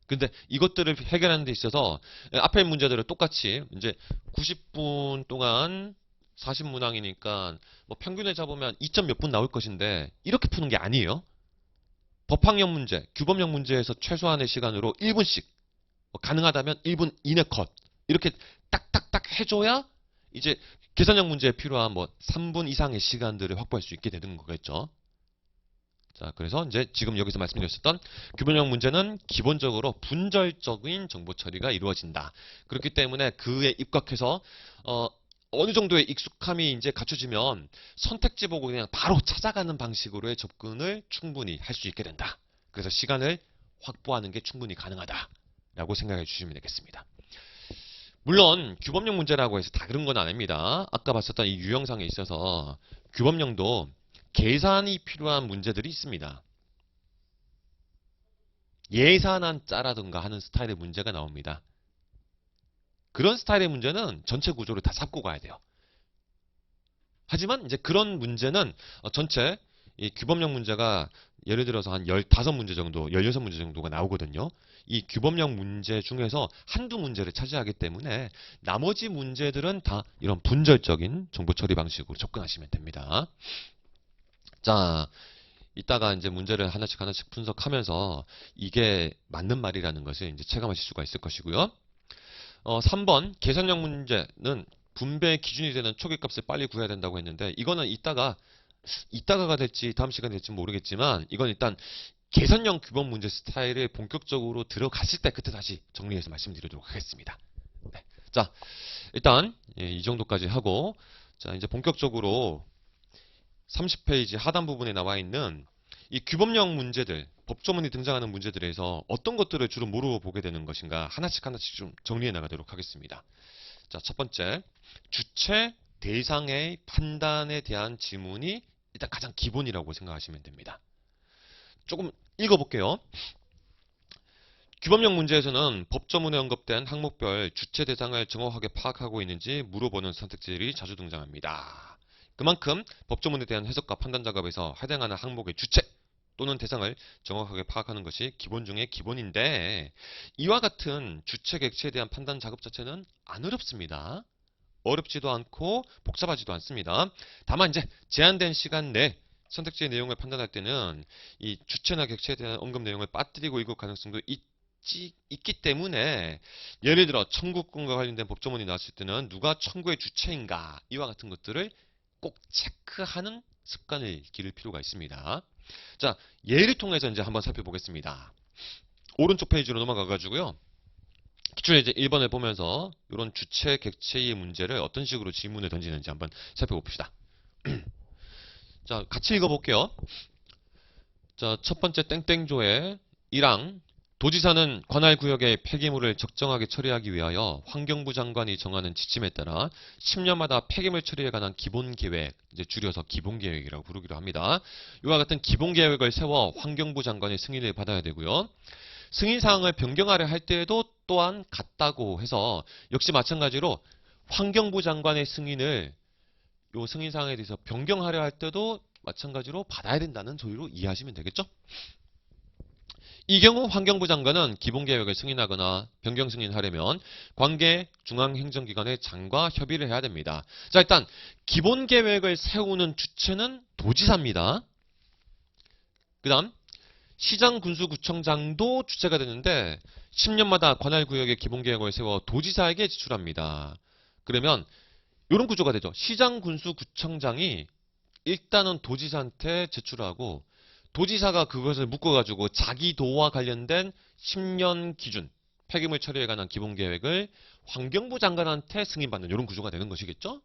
S1: 근데 이것들을 해결하는 데 있어서 앞에 문제들을 똑같이 이제 90분 동안 40문항이니까 뭐 평균을 잡으면 2점 몇 분 나올 것인데 이렇게 푸는 게 아니에요. 법학형 문제, 규범형 문제에서 최소한의 시간으로 1분씩 가능하다면 1분 이내 컷 이렇게 딱딱딱 해줘야 이제 계산형 문제에 필요한 뭐 3분 이상의 시간들을 확보할 수 있게 되는 거겠죠. 자, 그래서 이제 지금 여기서 말씀드렸었던 규범형 문제는 기본적으로 분절적인 정보 처리가 이루어진다. 그렇기 때문에 그에 입각해서 어느 정도의 익숙함이 이제 갖춰지면 선택지 보고 그냥 바로 찾아가는 방식으로의 접근을 충분히 할 수 있게 된다. 그래서 시간을 확보하는 게 충분히 가능하다라고 생각해 주시면 되겠습니다. 물론 규범형 문제라고 해서 다 그런 건 아닙니다. 아까 봤었던 이 유형상에 있어서 규범형도 계산이 필요한 문제들이 있습니다. 예산안 짜라든가 하는 스타일의 문제가 나옵니다. 그런 스타일의 문제는 전체 구조를 다 잡고 가야 돼요. 하지만 이제 그런 문제는 전체 이 규범형 문제가 예를 들어서 한 15문제 정도, 16문제 정도가 나오거든요. 이 규범형 문제 중에서 한두 문제를 차지하기 때문에 나머지 문제들은 다 이런 분절적인 정보 처리 방식으로 접근하시면 됩니다. 자, 이따가 이제 문제를 하나씩 하나씩 분석하면서 이게 맞는 말이라는 것을 이제 체감하실 수가 있을 것이고요. 3번 계산형 문제는 분배 기준이 되는 초기값을 빨리 구해야 된다고 했는데 이거는 이따가가 될지 다음 시간에 될지 모르겠지만 이건 일단 계산형 규범 문제 스타일을 본격적으로 들어갔을 때 그때 다시 정리해서 말씀드리도록 하겠습니다. 네. 자, 일단 이 정도까지 하고 자, 이제 본격적으로 30페이지 하단 부분에 나와 있는 이 규범형 문제들, 법조문이 등장하는 문제들에서 어떤 것들을 주로 물어보게 되는 것인가 하나씩 하나씩 좀 정리해 나가도록 하겠습니다. 자, 첫 번째, 주체 대상의 판단에 대한 지문이 일단 가장 기본이라고 생각하시면 됩니다. 조금 읽어볼게요. 규범형 문제에서는 법조문에 언급된 항목별 주체 대상을 정확하게 파악하고 있는지 물어보는 선택지들이 자주 등장합니다. 그만큼 법조문에 대한 해석과 판단 작업에서 해당하는 항목의 주체 또는 대상을 정확하게 파악하는 것이 기본 중의 기본인데 이와 같은 주체 객체에 대한 판단 작업 자체는 안 어렵습니다. 어렵지도 않고 복잡하지도 않습니다. 다만 이제 제한된 시간 내 선택지의 내용을 판단할 때는 이 주체나 객체에 대한 언급 내용을 빠뜨리고 읽을 가능성도 있기 때문에 예를 들어 청구권과 관련된 법조문이 나왔을 때는 누가 청구의 주체인가 이와 같은 것들을 꼭 체크하는 습관을 기를 필요가 있습니다. 자, 예를 통해서 이제 한번 살펴보겠습니다. 오른쪽 페이지로 넘어가 가지고요. 기출에 이제 1번을 보면서 이런 주체, 객체의 문제를 어떤 식으로 질문을 던지는지 한번 살펴봅시다. 자, 같이 읽어볼게요. 자, 첫 번째 땡땡조의 1항 도지사는 관할 구역의 폐기물을 적정하게 처리하기 위하여 환경부 장관이 정하는 지침에 따라 10년마다 폐기물 처리에 관한 기본계획, 이제 줄여서 기본계획이라고 부르기로 합니다. 이와 같은 기본계획을 세워 환경부 장관의 승인을 받아야 되고요. 승인사항을 변경하려 할 때에도 또한 같다고 해서 역시 마찬가지로 환경부 장관의 승인을 요 승인사항에 대해서 변경하려 할 때도 마찬가지로 받아야 된다는 소리로 이해하시면 되겠죠? 이 경우 환경부 장관은 기본계획을 승인하거나 변경 승인하려면 관계 중앙행정기관의 장과 협의를 해야 됩니다. 자, 일단 기본계획을 세우는 주체는 도지사입니다. 그 다음 시장군수구청장도 주체가 되는데 10년마다 관할구역의 기본계획을 세워 도지사에게 제출합니다. 그러면 이런 구조가 되죠. 시장군수구청장이 일단은 도지사한테 제출하고 도지사가 그것을 묶어가지고 자기 도와 관련된 10년 기준 폐기물 처리에 관한 기본계획을 환경부 장관한테 승인받는 이런 구조가 되는 것이겠죠.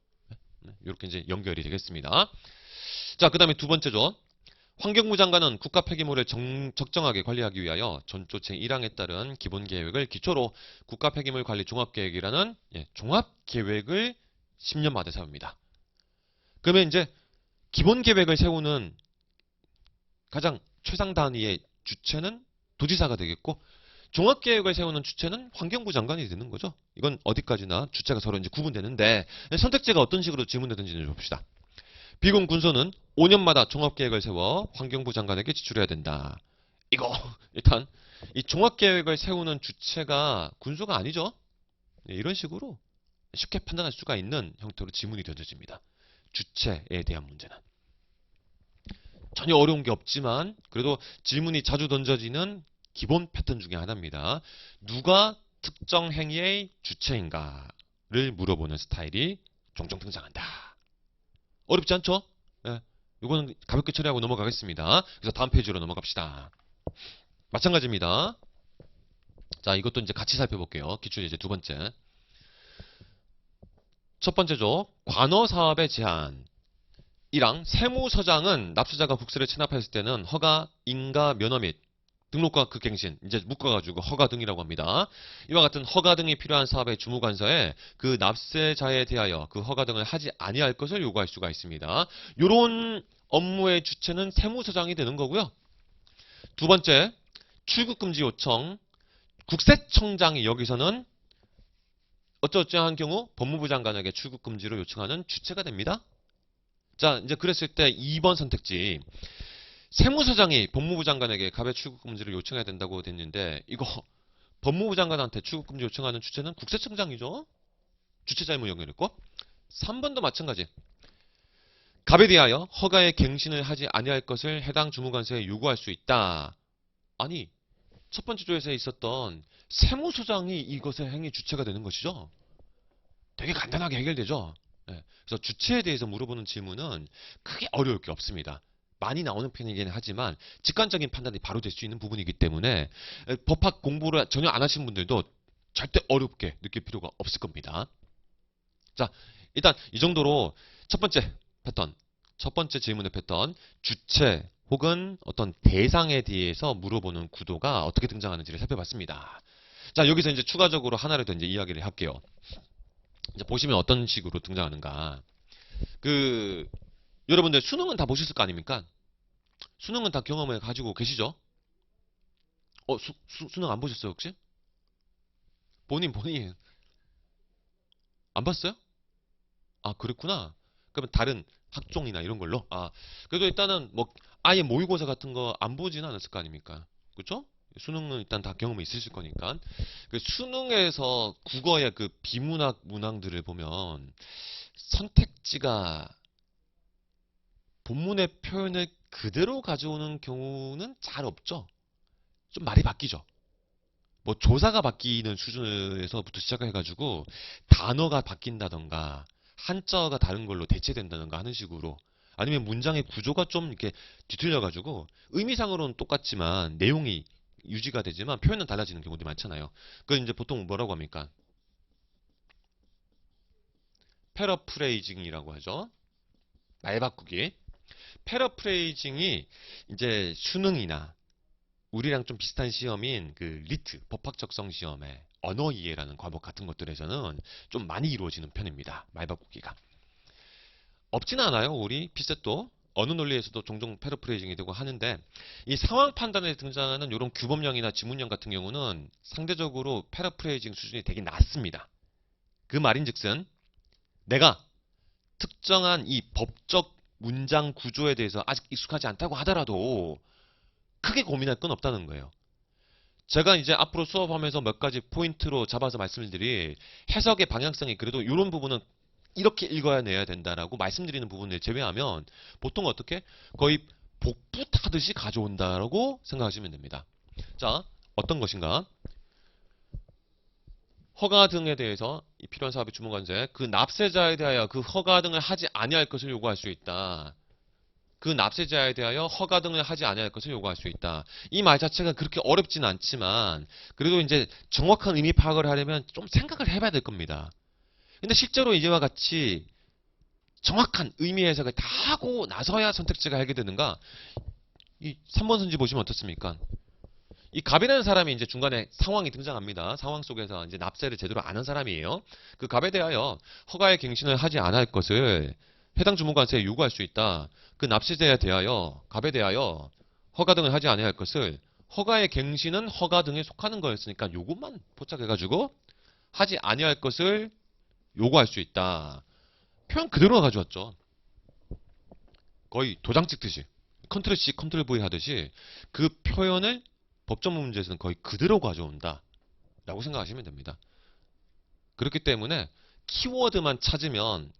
S1: 이렇게 이제 연결이 되겠습니다. 자, 그 다음에 두 번째죠. 환경부 장관은 국가 폐기물을 적정하게 관리하기 위하여 전조체 1항에 따른 기본계획을 기초로 국가 폐기물 관리 종합계획이라는 종합계획을 10년마다 세웁니다. 그러면 이제 기본계획을 세우는 가장 최상 단위의 주체는 도지사가 되겠고, 종합계획을 세우는 주체는 환경부 장관이 되는 거죠. 이건 어디까지나 주체가 서로 이제 구분되는데, 선택지가 어떤 식으로 지문되는지를 봅시다. 비군 군소는 5년마다 종합계획을 세워 환경부 장관에게 지출해야 된다. 이거 일단 이 종합계획을 세우는 주체가 군소가 아니죠. 이런 식으로 쉽게 판단할 수가 있는 형태로 지문이 던져집니다. 주체에 대한 문제는. 전혀 어려운 게 없지만 그래도 질문이 자주 던져지는 기본 패턴 중에 하나입니다. 누가 특정 행위의 주체인가를 물어보는 스타일이 종종 등장한다. 어렵지 않죠? 예, 이거는 가볍게 처리하고 넘어가겠습니다. 그래서 다음 페이지로 넘어갑시다. 마찬가지입니다. 자, 이것도 이제 같이 살펴볼게요. 기출예제 두 번째. 첫 번째죠. 관어 사업의 제한. 이랑 세무서장은 납세자가 국세를 체납했을 때는 허가, 인가, 면허 및 등록과 극갱신, 이제 묶어가지고 허가 등이라고 합니다. 이와 같은 허가 등이 필요한 사업의 주무관서에 그 납세자에 대하여 그 허가 등을 하지 아니할 것을 요구할 수가 있습니다. 요런 업무의 주체는 세무서장이 되는 거고요. 두 번째, 출국금지 요청. 국세청장이 여기서는 어쩌어쩌한 경우 법무부 장관에게 출국금지를 요청하는 주체가 됩니다. 자, 이제 그랬을 때 2번 선택지. 세무서장이 법무부 장관에게 갑의 출국금지를 요청해야 된다고 됐는데, 이거 법무부 장관한테 출국금지 요청하는 주체는 국세청장이죠. 주체자 의무 연결했고. 3번도 마찬가지. 갑에 대하여 허가의 갱신을 하지 아니할 것을 해당 주무관서에 요구할 수 있다. 아니, 첫 번째 조에서 있었던 세무서장이 이것의 행위 주체가 되는 것이죠. 되게 간단하게 해결되죠. 네. 그래서 주체에 대해서 물어보는 질문은 크게 어려울 게 없습니다. 많이 나오는 편이긴 하지만 직관적인 판단이 바로 될 수 있는 부분이기 때문에 법학 공부를 전혀 안 하신 분들도 절대 어렵게 느낄 필요가 없을 겁니다. 자, 일단 이 정도로 첫 번째 패턴, 첫 번째 질문의 패턴, 주체 혹은 어떤 대상에 대해서 물어보는 구도가 어떻게 등장하는지를 살펴봤습니다. 자, 여기서 이제 추가적으로 하나를 더 이제 이야기를 할게요. 이제 보시면 어떤 식으로 등장하는가. 여러분들 수능은 다 보셨을 거 아닙니까? 수능은 다 경험을 가지고 계시죠? 수능 안 보셨어요, 혹시? 본인 안 봤어요? 아, 그렇구나. 그러면 다른 학종이나 이런 걸로? 아, 그래도 일단은 뭐 아예 모의고사 같은 거 안 보지는 않았을 거 아닙니까? 그쵸? 수능은 일단 다 경험이 있으실 거니까. 그 수능에서 국어의 그 비문학 문항들을 보면 선택지가 본문의 표현을 그대로 가져오는 경우는 잘 없죠. 좀 말이 바뀌죠. 뭐 조사가 바뀌는 수준에서부터 시작해가지고 단어가 바뀐다던가 한자어가 다른 걸로 대체된다던가 하는 식으로, 아니면 문장의 구조가 좀 이렇게 뒤틀려가지고 의미상으로는 똑같지만 내용이 유지가 되지만 표현은 달라지는 경우도 많잖아요. 그걸 이제 보통 뭐라고 합니까? 패러프레이징이라고 하죠. 말 바꾸기. 패러프레이징이 이제 수능이나 우리랑 좀 비슷한 시험인 그 리트, 법학적성 시험의 언어 이해라는 과목 같은 것들에서는 좀 많이 이루어지는 편입니다. 말 바꾸기가. 없지는 않아요. 우리 피셋도 언어 논리에서도 종종 패러프레이징이 되고 하는데, 이 상황 판단에 등장하는 이런 규범형이나 지문형 같은 경우는 상대적으로 패러프레이징 수준이 되게 낮습니다. 그 말인즉슨 내가 특정한 이 법적 문장 구조에 대해서 아직 익숙하지 않다고 하더라도 크게 고민할 건 없다는 거예요. 제가 이제 앞으로 수업하면서 몇 가지 포인트로 잡아서 말씀을 드릴 해석의 방향성이 그래도 이런 부분은 이렇게 읽어야 내야 된다라고 말씀드리는 부분을 제외하면 보통 어떻게 거의 복부 타듯이 가져온다라고 생각하시면 됩니다. 자, 어떤 것인가? 허가 등에 대해서 이 필요한 사업의 주무관세, 그 납세자에 대하여 그 허가 등을 하지 아니할 것을 요구할 수 있다. 그 납세자에 대하여 허가 등을 하지 아니할 것을 요구할 수 있다. 이 말 자체가 그렇게 어렵지는 않지만 그래도 이제 정확한 의미 파악을 하려면 좀 생각을 해봐야 될 겁니다. 근데 실제로 이제와 같이 정확한 의미 해석을 다 하고 나서야 선택지가 해결되는가? 이 3번 선지 보시면 어떻습니까? 이 갑이라는 사람이 이제 중간에 상황이 등장합니다. 상황 속에서 이제 납세를 제대로 안 한 사람이에요. 그 갑에 대하여 허가의 갱신을 하지 않을 것을 해당 주무관세에 요구할 수 있다. 그 납세자에 대하여, 갑에 대하여 허가 등을 하지 아니할 것을 허가의 갱신은 허가 등에 속하는 거였으니까 요것만 포착해가지고 하지 아니할 것을 요구할 수 있다. 표현 그대로 가져왔죠. 거의 도장 찍듯이 컨트롤 C, 컨트롤 V 하듯이 그 표현을 법조문 문제에서는 거의 그대로 가져온다 라고 생각하시면 됩니다. 그렇기 때문에 키워드만 찾으면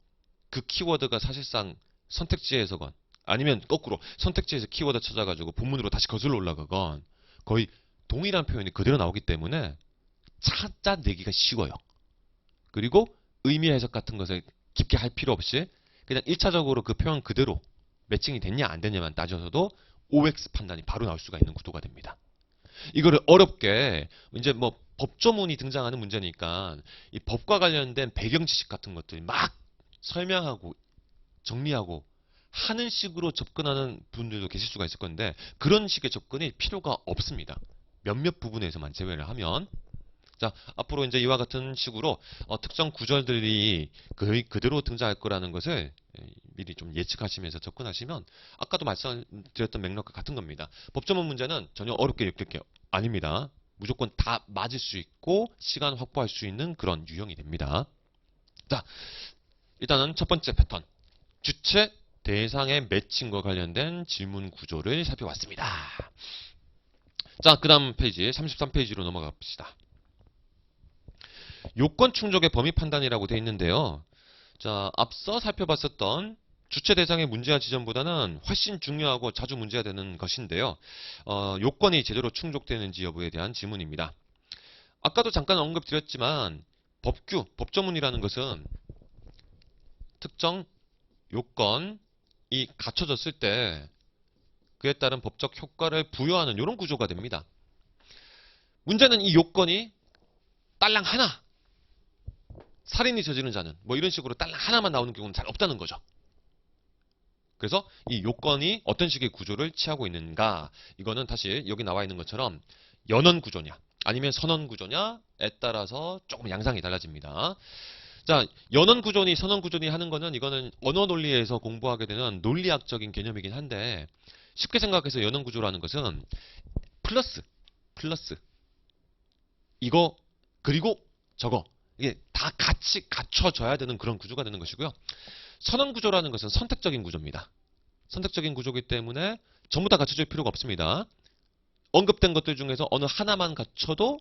S1: 그 키워드가 사실상 선택지에서건 아니면 거꾸로 선택지에서 키워드 찾아가지고 본문으로 다시 거슬러 올라가건 거의 동일한 표현이 그대로 나오기 때문에 찾아내기가 쉬워요. 그리고 의미 해석 같은 것을 깊게 할 필요 없이 그냥 1차적으로 그 표현 그대로 매칭이 됐냐 안 됐냐만 따져서도 OX 판단이 바로 나올 수가 있는 구도가 됩니다. 이거를 어렵게 이제 뭐 법조문이 등장하는 문제니까 이 법과 관련된 배경 지식 같은 것들 막 설명하고 정리하고 하는 식으로 접근하는 분들도 계실 수가 있을 건데 그런 식의 접근이 필요가 없습니다. 몇몇 부분에서만 제외를 하면. 자, 앞으로 이제 이와 같은 식으로 특정 구절들이 거의 그대로 등장할 거라는 것을 미리 좀 예측하시면서 접근하시면 아까도 말씀드렸던 맥락과 같은 겁니다. 법조문 문제는 전혀 어렵게 느낄 게 아닙니다. 무조건 다 맞을 수 있고 시간 확보할 수 있는 그런 유형이 됩니다. 자, 일단은 첫 번째 패턴. 주체, 대상의 매칭과 관련된 질문 구조를 살펴봤습니다. 자, 그 다음 페이지 33페이지로 넘어가 봅시다. 요건 충족의 범위 판단이라고 되어 있는데요. 자, 앞서 살펴봤었던 주체 대상의 문제화 지점보다는 훨씬 중요하고 자주 문제가 되는 것인데요. 요건이 제대로 충족되는지 여부에 대한 질문입니다. 아까도 잠깐 언급드렸지만 법규, 법조문이라는 것은 특정 요건이 갖춰졌을 때 그에 따른 법적 효과를 부여하는 이런 구조가 됩니다. 문제는 이 요건이 딸랑 하나, 살인이 저지른 자는 뭐 이런 식으로 딸랑 하나만 나오는 경우는 잘 없다는 거죠. 그래서 이 요건이 어떤 식의 구조를 취하고 있는가, 이거는 다시 여기 나와 있는 것처럼 연원 구조냐 아니면 선언 구조냐에 따라서 조금 양상이 달라집니다. 자, 연원 구조니 선언 구조니 하는 거는 이거는 언어 논리에서 공부하게 되는 논리학적인 개념이긴 한데 쉽게 생각해서 연원 구조라는 것은 플러스 이거 그리고 저거 이게 다 같이 갖춰져야 되는 그런 구조가 되는 것이고요. 선언 구조라는 것은 선택적인 구조입니다. 선택적인 구조이기 때문에 전부 다 갖춰질 필요가 없습니다. 언급된 것들 중에서 어느 하나만 갖춰도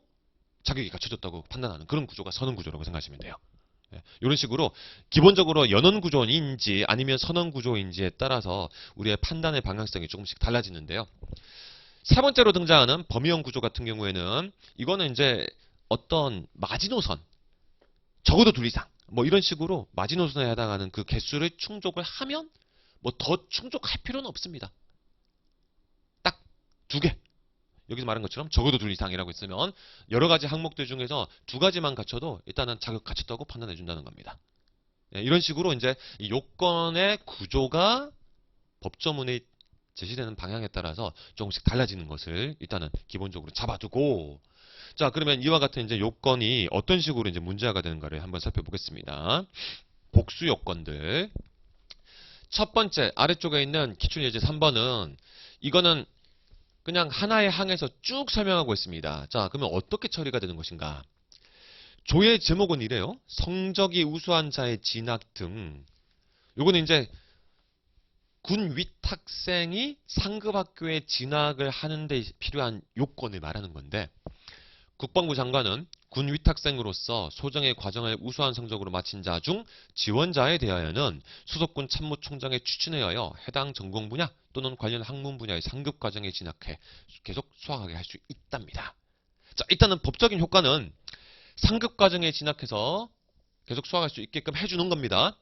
S1: 자격이 갖춰졌다고 판단하는 그런 구조가 선언 구조라고 생각하시면 돼요. 이런 식으로 기본적으로 연원 구조인지 아니면 선언 구조인지에 따라서 우리의 판단의 방향성이 조금씩 달라지는데요. 세 번째로 등장하는 범위형 구조 같은 경우에는 이거는 이제 어떤 마지노선, 적어도 둘 이상 뭐 이런 식으로 마지노선에 해당하는 그 개수를 충족을 하면 뭐 더 충족할 필요는 없습니다. 딱 두 개. 여기서 말한 것처럼 적어도 둘 이상이라고 했으면 여러 가지 항목들 중에서 두 가지만 갖춰도 일단은 자격 갖췄다고 판단해 준다는 겁니다. 이런 식으로 이제 이 요건의 구조가 법조문에 제시되는 방향에 따라서 조금씩 달라지는 것을 일단은 기본적으로 잡아두고, 자, 그러면 이와 같은 이제 요건이 어떤 식으로 이제 문제화가 되는가를 한번 살펴보겠습니다. 복수 요건들. 첫 번째 아래쪽에 있는 기출예제 3번은 이거는 그냥 하나의 항에서 쭉 설명하고 있습니다. 자, 그러면 어떻게 처리가 되는 것인가? 조의 제목은 이래요. 성적이 우수한 자의 진학 등. 요거는 이제 군 윗학생이 상급학교에 진학을 하는 데 필요한 요건을 말하는 건데, 국방부 장관은 군 윗학생으로서 소정의 과정을 우수한 성적으로 마친 자 중 지원자에 대하여는 수석군 참모총장의 추천에 의하여 해당 전공 분야 또는 관련 학문 분야의 상급 과정에 진학해 계속 수학하게 할 수 있답니다. 자, 일단은 법적인 효과는 상급 과정에 진학해서 계속 수학할 수 있게끔 해주는 겁니다.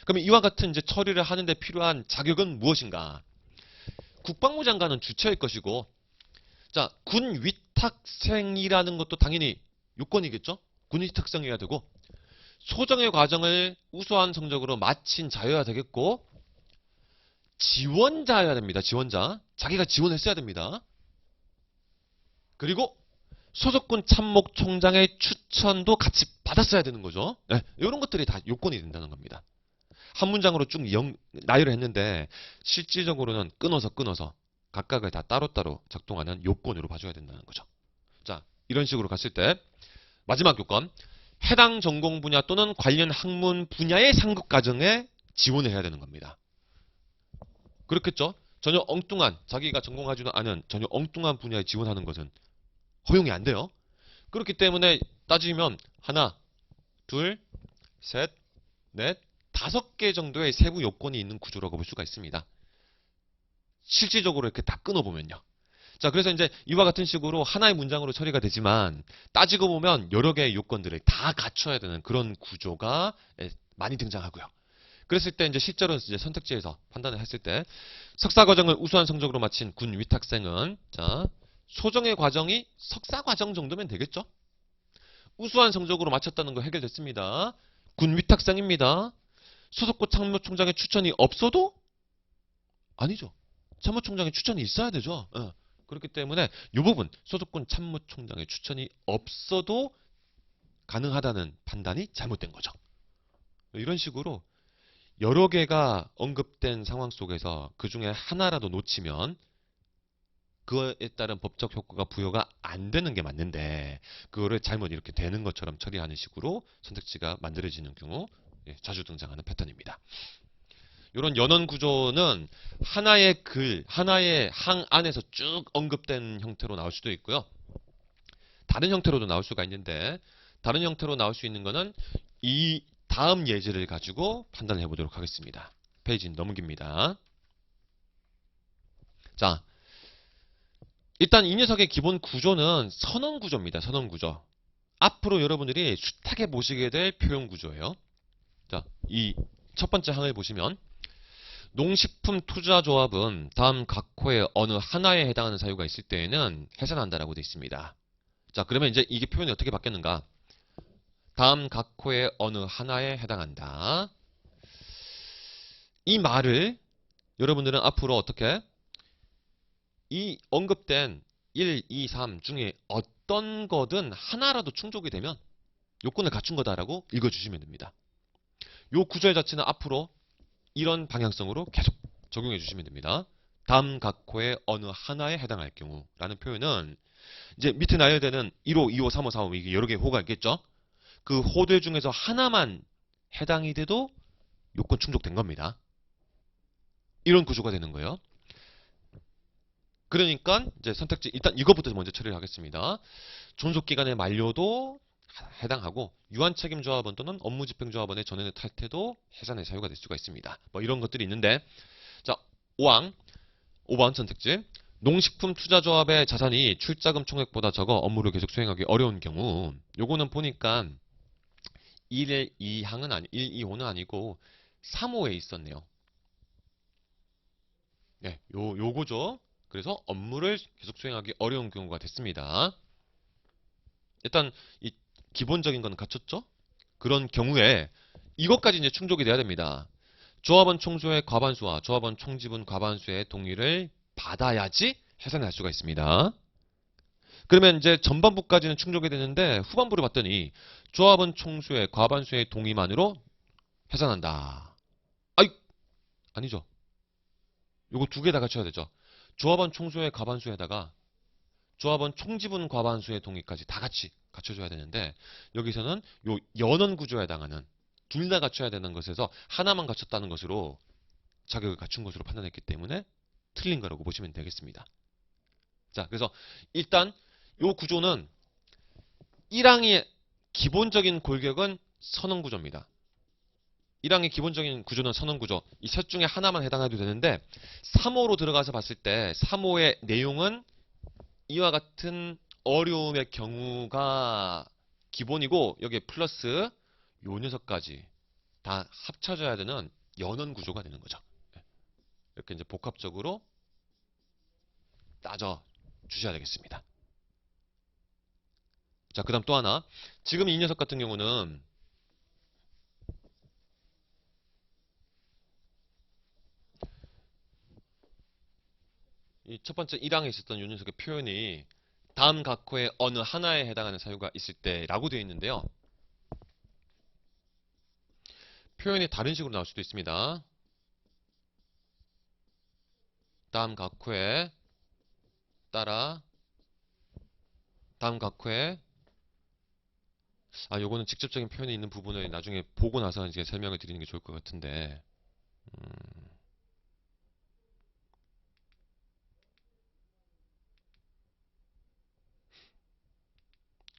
S1: 그러면 이와 같은 이제 처리를 하는 데 필요한 자격은 무엇인가? 국방부 장관은 주체일 것이고, 자, 군 윗학생이라는 것도 당연히 요건이겠죠? 군 윗학생이어야 되고, 소정의 과정을 우수한 성적으로 마친 자여야 되겠고, 지원자여야 됩니다. 지원자. 자기가 지원했어야 됩니다. 그리고 소속군 참모총장의 추천도 같이 받았어야 되는 거죠. 네, 이런 것들이 다 요건이 된다는 겁니다. 한 문장으로 쭉 나열을 했는데 실질적으로는 끊어서 각각을 다 따로따로 작동하는 요건으로 봐줘야 된다는 거죠. 자, 이런 식으로 갔을 때 마지막 요건, 해당 전공 분야 또는 관련 학문 분야의 상급 과정에 지원을 해야 되는 겁니다. 그렇겠죠? 전혀 엉뚱한, 자기가 전공하지도 않은 전혀 엉뚱한 분야에 지원하는 것은 허용이 안 돼요. 그렇기 때문에 따지면 하나, 둘, 셋, 넷, 5개 정도의 세부 요건이 있는 구조라고 볼 수가 있습니다. 실질적으로 이렇게 다 끊어보면요. 자, 그래서 이제 이와 같은 식으로 하나의 문장으로 처리가 되지만 따지고 보면 여러 개의 요건들을 다 갖춰야 되는 그런 구조가 많이 등장하고요. 그랬을 때 이제 실제로 이제 선택지에서 판단을 했을 때 석사 과정을 우수한 성적으로 마친 군 위탁생은 자, 소정의 과정이 석사 과정 정도면 되겠죠? 우수한 성적으로 마쳤다는 거 해결됐습니다. 군 위탁생입니다. 소속군 참모총장의 추천이 없어도 아니죠. 참모총장의 추천이 있어야 되죠. 그렇기 때문에 이 부분 소속군 참모총장의 추천이 없어도 가능하다는 판단이 잘못된 거죠. 이런 식으로 여러 개가 언급된 상황 속에서 그 중에 하나라도 놓치면 그에 따른 법적 효과가 부여가 안 되는 게 맞는데 그거를 잘못 이렇게 되는 것처럼 처리하는 식으로 선택지가 만들어지는 경우 자주 등장하는 패턴입니다. 이런 연원 구조는 하나의 글, 하나의 항 안에서 쭉 언급된 형태로 나올 수도 있고요. 다른 형태로도 나올 수가 있는데 다른 형태로 나올 수 있는 거는 이 다음 예제를 가지고 판단을 해보도록 하겠습니다. 페이지 넘깁니다. 자, 일단 이 녀석의 기본 구조는 선언 구조입니다. 선언 구조. 앞으로 여러분들이 숱하게 보시게 될 표현 구조예요. 자, 이 첫 번째 항을 보시면 농식품 투자조합은 다음 각호의 어느 하나에 해당하는 사유가 있을 때에는 해산한다라고 되어 있습니다. 자, 그러면 이제 이게 표현이 어떻게 바뀌었는가? 다음 각호의 어느 하나에 해당한다. 이 말을 여러분들은 앞으로 어떻게 이 언급된 1, 2, 3 중에 어떤 거든 하나라도 충족이 되면 요건을 갖춘 거다라고 읽어주시면 됩니다. 요 구절 자체는 앞으로 이런 방향성으로 계속 적용해 주시면 됩니다. 다음 각호의 어느 하나에 해당할 경우라는 표현은 이제 밑에 나열되는 1호, 2호, 3호, 4호 이게 여러 개의 호가 있겠죠? 그 호들 중에서 하나만 해당이 돼도 요건 충족된 겁니다. 이런 구조가 되는 거예요. 그러니까 이제 선택지 일단 이것부터 먼저 처리를 하겠습니다. 존속기간의 만료도 해당하고 유한책임조합원 또는 업무집행조합원의 전액의 탈퇴도 해산의 사유가 될 수가 있습니다. 뭐 이런 것들이 있는데 자 5번 선택지 농식품 투자조합의 자산이 출자금 총액보다 적어 업무를 계속 수행하기 어려운 경우 요거는 보니까 1, 2항은 1, 2호는 아니고 3호에 있었네요. 네, 요거죠. 그래서 업무를 계속 수행하기 어려운 경우가 됐습니다. 일단 이 기본적인 건 갖췄죠? 그런 경우에 이것까지 이제 충족이 돼야 됩니다. 조합원 총수의 과반수와 조합원 총지분 과반수의 동의를 받아야지 해산할 수가 있습니다. 그러면 이제 전반부까지는 충족이 되는데 후반부를 봤더니 조합원 총수의 과반수의 동의만으로 해산한다. 아이 아니죠. 요거 두 개 다 갖춰야 되죠. 조합원 총수의 과반수에다가 조합원 총지분 과반수의 동의까지 다 같이 갖춰줘야 되는데 여기서는 요 연원 구조에 해당하는 둘 다 갖춰야 되는 것에서 하나만 갖췄다는 것으로 자격을 갖춘 것으로 판단했기 때문에 틀린 거라고 보시면 되겠습니다. 자, 그래서 일단 요 구조는 1항의 기본적인 골격은 선언 구조입니다. 1항의 기본적인 구조는 선언 구조. 이 셋 중에 하나만 해당해도 되는데 3호로 들어가서 봤을 때 3호의 내용은 이와 같은 어려움의 경우가 기본이고 여기에 플러스 요 녀석까지 다 합쳐져야 되는 연원 구조가 되는 거죠. 이렇게 이제 복합적으로 따져 주셔야 되겠습니다. 자, 그 다음 또 하나. 지금 이 녀석 같은 경우는 이 첫 번째 1항에 있었던 요 녀석의 표현이 다음 각호의 어느 하나에 해당하는 사유가 있을 때라고 되어 있는데요. 표현이 다른 식으로 나올 수도 있습니다. 다음 각호의 따라 다음 각호에 요거는 직접적인 표현이 있는 부분을 나중에 보고 나서 이제 설명을 드리는 게 좋을 것 같은데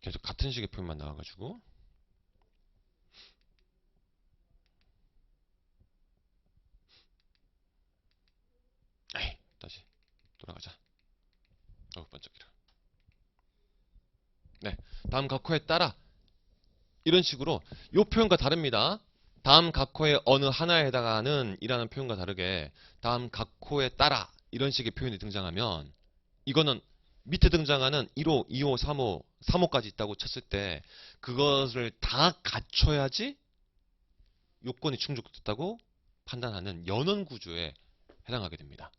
S1: 계속 같은 식의 표현만 나와가지고 다시 돌아가자. 번쩍이라. 네, 다음 각호에 따라 이런 식으로 이 표현과 다릅니다. 다음 각호의 어느 하나에 해당하는 이라는 표현과 다르게 다음 각호에 따라 이런 식의 표현이 등장하면 이거는 밑에 등장하는 1호, 2호, 3호, 3호까지 있다고 쳤을 때 그것을 다 갖춰야지 요건이 충족됐다고 판단하는 연원 구조에 해당하게 됩니다.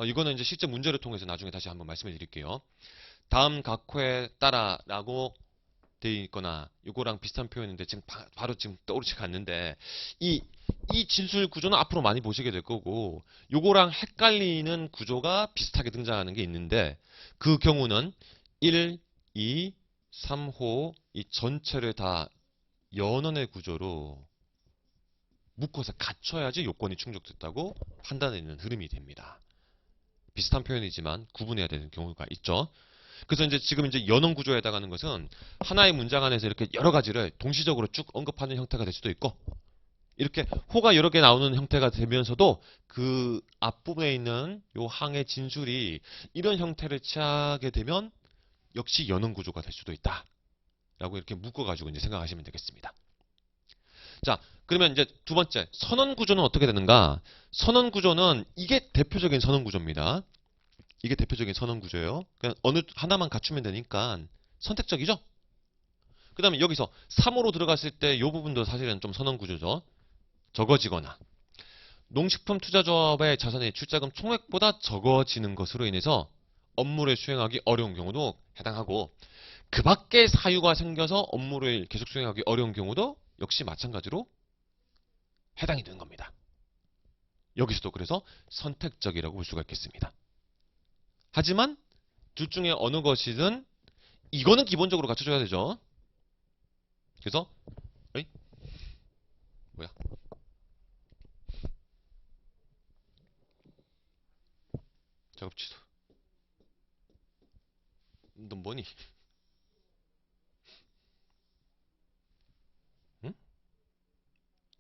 S1: 이거는 이제 실제 문제를 통해서 나중에 다시 한번 말씀을 드릴게요. 다음 각호에 따라 라고 되어 있거나 이거랑 비슷한 표현인데 지금 바로 지금 떠오르지가 않는데 이 진술 구조는 앞으로 많이 보시게 될 거고 요거랑 헷갈리는 구조가 비슷하게 등장하는 게 있는데 그 경우는 1, 2, 3호 이 전체를 다 연원의 구조로 묶어서 갖춰야지 요건이 충족됐다고 판단되는 흐름이 됩니다. 비슷한 표현이지만 구분해야 되는 경우가 있죠. 그래서 이제 지금 이제 연원 구조에 해당하는 것은 하나의 문장 안에서 이렇게 여러 가지를 동시적으로 쭉 언급하는 형태가 될 수도 있고 이렇게 호가 여러 개 나오는 형태가 되면서도 그 앞부분에 있는 요 항의 진술이 이런 형태를 취하게 되면 역시 연원 구조가 될 수도 있다. 라고 이렇게 묶어가지고 이제 생각하시면 되겠습니다. 자, 그러면 이제 두 번째, 선언 구조는 어떻게 되는가? 선언 구조는 이게 대표적인 선언 구조입니다. 이게 대표적인 선언 구조예요. 그냥 어느 하나만 갖추면 되니까 선택적이죠? 그 다음에 여기서 3호로 들어갔을 때 이 부분도 사실은 좀 선언 구조죠. 적어지거나 농식품 투자조합의 자산의 출자금 총액보다 적어지는 것으로 인해서 업무를 수행하기 어려운 경우도 해당하고 그 밖에 사유가 생겨서 업무를 계속 수행하기 어려운 경우도 역시 마찬가지로 해당이 되는 겁니다. 여기서도 그래서 선택적이라고 볼 수가 있겠습니다. 하지만 둘 중에 어느 것이든 이거는 기본적으로 갖춰줘야 되죠. 그래서 에이? 뭐야? 작업 취소. 너 뭐니? 응?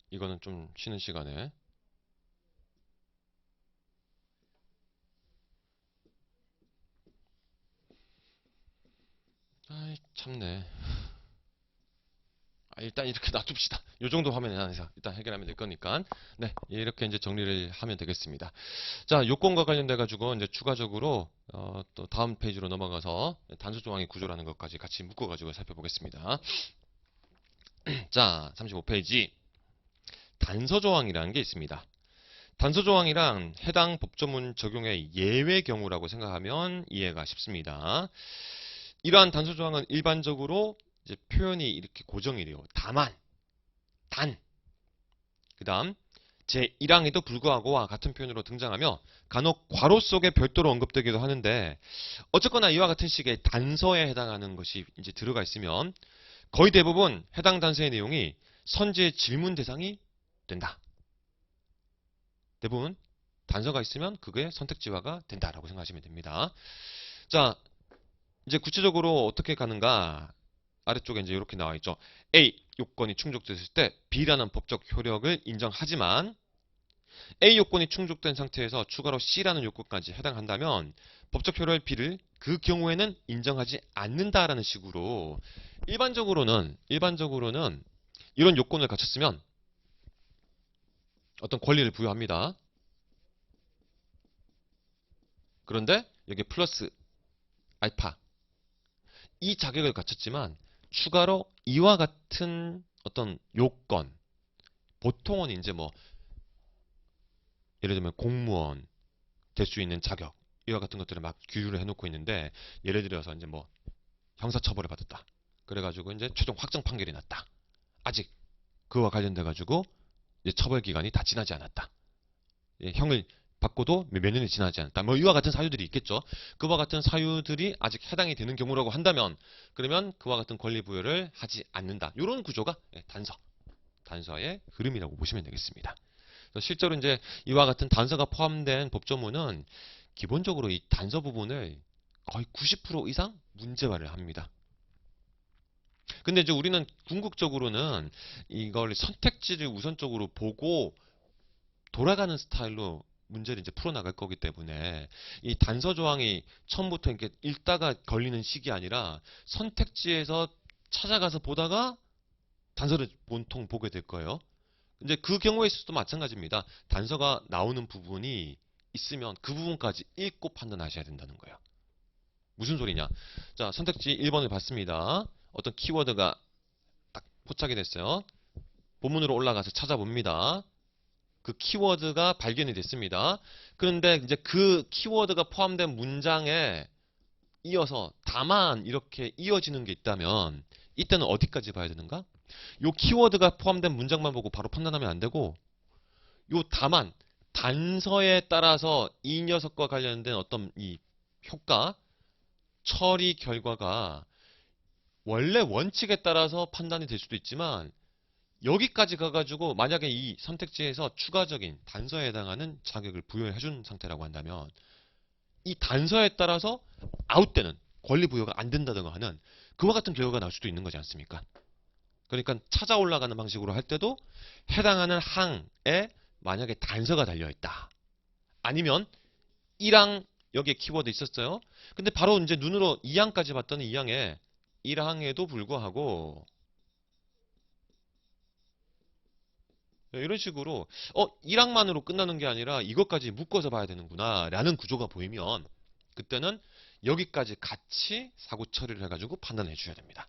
S1: 이거는 좀 쉬는 시간에 아이 참네. 일단 이렇게 놔둡시다. 이 정도 화면에 안에서 일단 해결하면 될 거니까. 네, 이렇게 이제 정리를 하면 되겠습니다. 자, 요건과 관련돼 가지고 이제 추가적으로 또 다음 페이지로 넘어가서 단서 조항의 구조라는 것까지 같이 묶어 가지고 살펴보겠습니다. 자, 35페이지. 단서 조항이라는 게 있습니다. 단서 조항이란 해당 법조문 적용의 예외 경우라고 생각하면 이해가 쉽습니다. 이러한 단서 조항은 일반적으로 이제 표현이 이렇게 고정이 돼요. 다만, 단, 그 다음 제1항에도 불구하고와 같은 표현으로 등장하며 간혹 괄호 속에 별도로 언급되기도 하는데 어쨌거나 이와 같은 식의 단서에 해당하는 것이 이제 들어가 있으면 거의 대부분 해당 단서의 내용이 선지의 질문 대상이 된다. 대부분 단서가 있으면 그게 선택지화가 된다라고 생각하시면 됩니다. 자, 이제 구체적으로 어떻게 가는가? 아래쪽에 이제 이렇게 나와 있죠. A 요건이 충족됐을 때 B라는 법적 효력을 인정하지만 A 요건이 충족된 상태에서 추가로 C라는 요건까지 해당한다면 법적 효력 B를 그 경우에는 인정하지 않는다라는 식으로 일반적으로는 이런 요건을 갖췄으면 어떤 권리를 부여합니다. 그런데 여기 플러스 알파 이 자격을 갖췄지만 추가로 이와 같은 어떤 요건 보통은 이제 뭐 예를 들면 공무원 될 수 있는 자격 이와 같은 것들을 막 규율을 해놓고 있는데 예를 들어서 이제 뭐 형사처벌을 받았다. 그래가지고 이제 최종 확정 판결이 났다. 아직 그와 관련돼 가지고 이제 처벌 기간이 다 지나지 않았다. 예, 형을 받고도 몇 년이 지나지 않았다. 뭐 이와 같은 사유들이 있겠죠. 그와 같은 사유들이 아직 해당이 되는 경우라고 한다면 그러면 그와 같은 권리 부여를 하지 않는다. 이런 구조가 단서의 흐름이라고 보시면 되겠습니다. 그래서 실제로 이제 이와 같은 단서가 포함된 법조문은 기본적으로 이 단서 부분을 거의 90% 이상 문제화를 합니다. 근데 이제 우리는 궁극적으로는 이걸 선택지를 우선적으로 보고 돌아가는 스타일로 문제를 이제 풀어나갈 거기 때문에 이 단서 조항이 처음부터 이렇게 읽다가 걸리는 식이 아니라 선택지에서 찾아가서 보다가 단서를 보통 보게 될 거예요. 이제 그 경우에 있어서도 마찬가지입니다. 단서가 나오는 부분이 있으면 그 부분까지 읽고 판단하셔야 된다는 거예요. 무슨 소리냐? 자, 선택지 1번을 봤습니다. 어떤 키워드가 딱 포착이 됐어요. 본문으로 올라가서 찾아봅니다. 그 키워드가 발견이 됐습니다. 그런데 이제 그 키워드가 포함된 문장에 이어서 다만 이렇게 이어지는 게 있다면 이때는 어디까지 봐야 되는가? 요 키워드가 포함된 문장만 보고 바로 판단하면 안 되고 요 다만 단서에 따라서 이 녀석과 관련된 어떤 이 효과, 처리 결과가 원래 원칙에 따라서 판단이 될 수도 있지만 여기까지 가가지고 만약에 이 선택지에서 추가적인 단서에 해당하는 자격을 부여해준 상태라고 한다면 이 단서에 따라서 아웃되는 권리 부여가 안 된다든가 하는 그와 같은 결과가 나올 수도 있는 거지 않습니까? 그러니까 찾아 올라가는 방식으로 할 때도 해당하는 항에 만약에 단서가 달려있다. 아니면 1항 여기에 키워드 있었어요. 근데 바로 이제 눈으로 2항까지 봤더니 2항에 1항에도 불구하고 이런 식으로 1항만으로 끝나는 게 아니라 이것까지 묶어서 봐야 되는구나 라는 구조가 보이면 그때는 여기까지 같이 사고 처리를 해가지고 판단해 줘야 됩니다.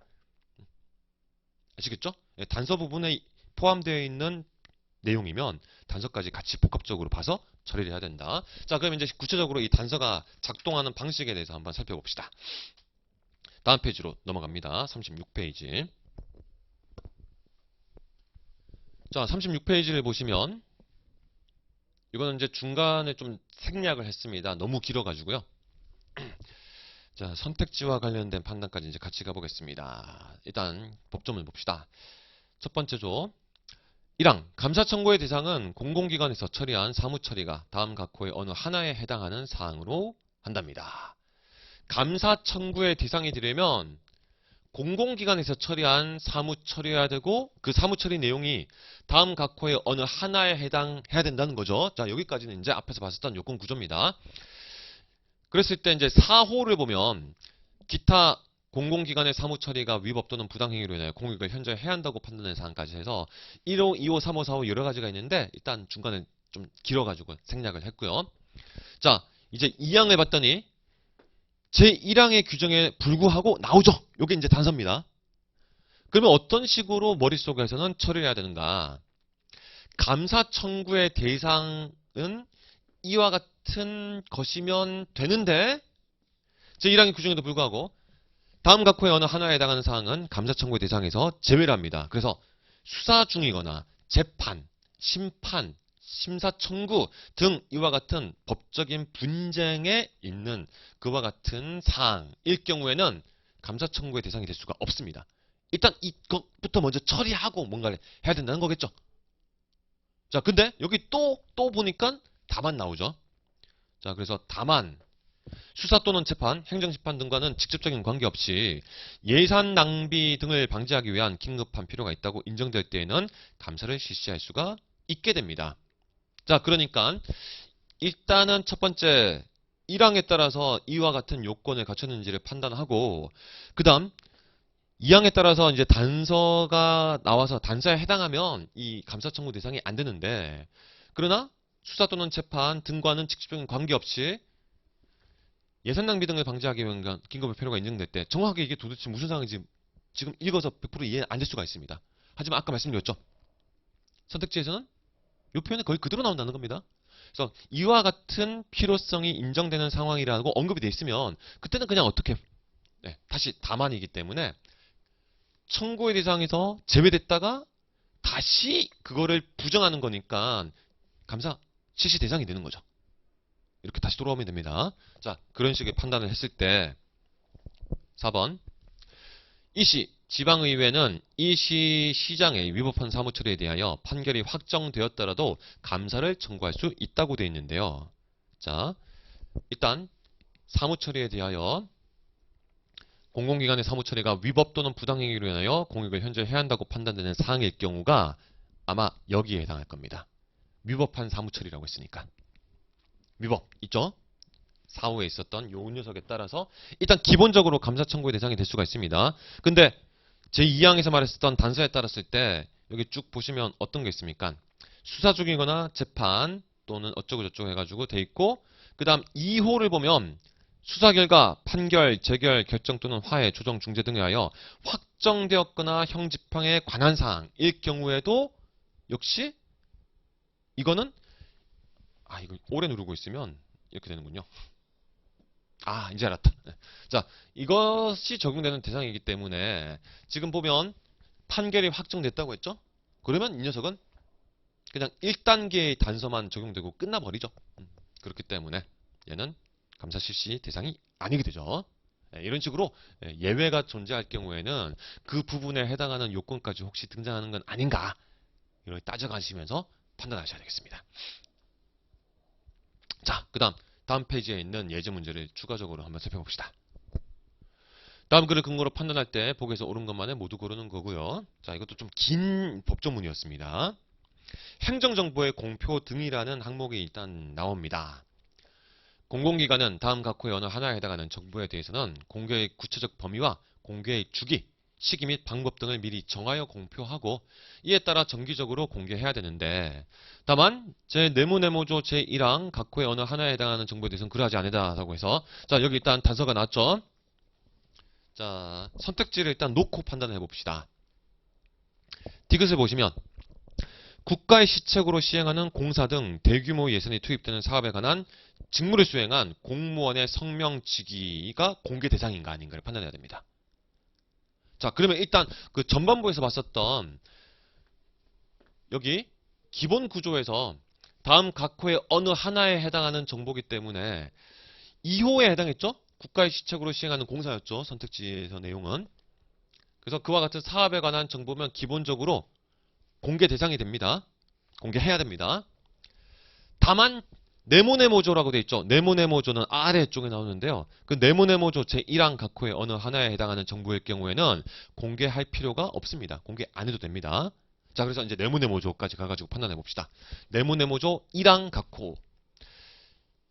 S1: 아시겠죠? 단서 부분에 포함되어 있는 내용이면 단서까지 같이 복합적으로 봐서 처리를 해야 된다. 자, 그럼 이제 구체적으로 이 단서가 작동하는 방식에 대해서 한번 살펴봅시다. 다음 페이지로 넘어갑니다. 36페이지. 자, 36페이지를 보시면 이거는 이제 중간에 좀 생략을 했습니다. 너무 길어가지고요. 자, 선택지와 관련된 판단까지 이제 같이 가보겠습니다. 일단 법조문 봅시다. 첫 번째죠. 1항 감사 청구의 대상은 공공기관에서 처리한 사무처리가 다음 각호의 어느 하나에 해당하는 사항으로 한답니다. 감사 청구의 대상이 되려면 공공기관에서 처리한 사무처리여야 되고 그 사무처리 내용이 다음 각호의 어느 하나에 해당해야 된다는 거죠. 자, 여기까지는 이제 앞에서 봤었던 요건 구조입니다. 그랬을 때 이제 4호를 보면 기타 공공기관의 사무처리가 위법 또는 부당행위로 인하여 공익을 현저해야 한다고 판단된 사항까지 해서 1호, 2호, 3호, 4호 여러 가지가 있는데 일단 중간에 좀 길어가지고 생략을 했고요. 자, 이제 2항을 봤더니 제1항의 규정에 불구하고 나오죠. 요게 이제 단서입니다. 그러면 어떤 식으로 머릿속에서는 처리를 해야 되는가? 감사 청구의 대상은 이와 같은 것이면 되는데 제1항의 규정에도 불구하고 다음 각호의 어느 하나에 해당하는 사항은 감사 청구의 대상에서 제외를 합니다. 그래서 수사 중이거나 재판, 심판, 심사 청구 등 이와 같은 법적인 분쟁에 있는 그와 같은 사항일 경우에는 감사 청구의 대상이 될 수가 없습니다. 일단 이것부터 먼저 처리하고 뭔가를 해야 된다는 거겠죠. 자, 근데 여기 또 보니까 다만 나오죠. 자, 그래서 다만 수사 또는 재판, 행정심판 등과는 직접적인 관계없이 예산 낭비 등을 방지하기 위한 긴급한 필요가 있다고 인정될 때에는 감사를 실시할 수가 있게 됩니다. 자, 그러니까 일단은 첫 번째 1항에 따라서 이와 같은 요건을 갖췄는지를 판단하고 그 다음 2항에 따라서 이제 단서가 나와서 단서에 해당하면 이 감사 청구 대상이 안 되는데 그러나 수사 또는 재판 등과는 직접적인 관계없이 예산 낭비 등을 방지하기 위한 긴급의 필요가 인정될 때 정확하게 이게 도대체 무슨 상황인지 지금 읽어서 100% 이해 안 될 수가 있습니다. 하지만 아까 말씀드렸죠. 선택지에서는 이 표현이 거의 그대로 나온다는 겁니다. 그래서 이와 같은 필요성이 인정되는 상황이라고 언급이 돼 있으면 그때는 그냥 어떻게 다시 다만이기 때문에 청구의 대상에서 제외됐다가 다시 그거를 부정하는 거니까 감사 실시 대상이 되는 거죠. 이렇게 다시 돌아오면 됩니다. 자, 그런 식의 판단을 했을 때 4번 이시 지방의회는 이시 시장의 위법한 사무처리에 대하여 판결이 확정되었더라도 감사를 청구할 수 있다고 되어 있는데요. 자, 일단 사무처리에 대하여 공공기관의 사무처리가 위법 또는 부당행위로 인하여 공익을 현저해야 한다고 판단되는 사항일 경우가 아마 여기에 해당할 겁니다. 위법한 사무처리라고 했으니까. 위법 있죠? 사후에 있었던 요 녀석에 따라서 일단 기본적으로 감사 청구의 대상이 될 수가 있습니다. 근데 제2항에서 말했었던 단서에 따랐을 때 여기 쭉 보시면 어떤 게 있습니까? 수사 중이거나 재판 또는 어쩌고 저쩌고 해가지고 돼 있고 그 다음 2호를 보면 수사 결과, 판결, 재결, 결정 또는 화해, 조정, 중재 등에 하여 확정되었거나 형집행에 관한 사항일 경우에도 역시 이거는 이거 오래 누르고 있으면 이렇게 되는군요. 이제 알았다. 자, 이것이 적용되는 대상이기 때문에 지금 보면 판결이 확정됐다고 했죠? 그러면 이 녀석은 그냥 1단계의 단서만 적용되고 끝나버리죠. 그렇기 때문에 얘는 감사 실시 대상이 아니게 되죠. 이런 식으로 예외가 존재할 경우에는 그 부분에 해당하는 요건까지 혹시 등장하는 건 아닌가 이렇게 따져가시면서 판단하셔야 되겠습니다. 자, 다음 페이지에 있는 예제 문제를 추가적으로 한번 살펴봅시다. 다음 글을 근거로 판단할 때 보기에서 옳은 것만을 모두 고르는 거고요. 자, 이것도 좀 긴 법조문이었습니다. 행정정보의 공표 등이라는 항목이 일단 나옵니다. 공공기관은 다음 각호의 어느 하나에 해당하는 정보에 대해서는 공개의 구체적 범위와 공개의 주기, 시기 및 방법 등을 미리 정하여 공표하고 이에 따라 정기적으로 공개해야 되는데 다만 제 내무내모조 제1항 각호의 어느 하나에 해당하는 정보에 대해서는 그러하지 아니다라고 해서 자 여기 일단 단서가 나왔죠. 자 선택지를 일단 놓고 판단을 해봅시다. 디귿을 보시면 국가의 시책으로 시행하는 공사 등 대규모 예산이 투입되는 사업에 관한 직무를 수행한 공무원의 성명지기가 공개 대상인가 아닌가를 판단해야 됩니다. 자, 그러면 일단 그 전반부에서 봤었던 여기 기본 구조에서 다음 각 호의 어느 하나에 해당하는 정보이기 때문에 2호에 해당했죠? 국가의 시책으로 시행하는 공사였죠. 선택지에서 내용은. 그래서 그와 같은 사업에 관한 정보면 기본적으로 공개 대상이 됩니다. 공개해야 됩니다. 다만 네모네모조라고 되어 있죠. 네모네모조는 아래쪽에 나오는데요. 그 네모네모조 제1항 각호의 어느 하나에 해당하는 정보일 경우에는 공개할 필요가 없습니다. 공개 안 해도 됩니다. 자, 그래서 이제 네모네모조까지 가가지고 판단해 봅시다. 네모네모조 1항 각호.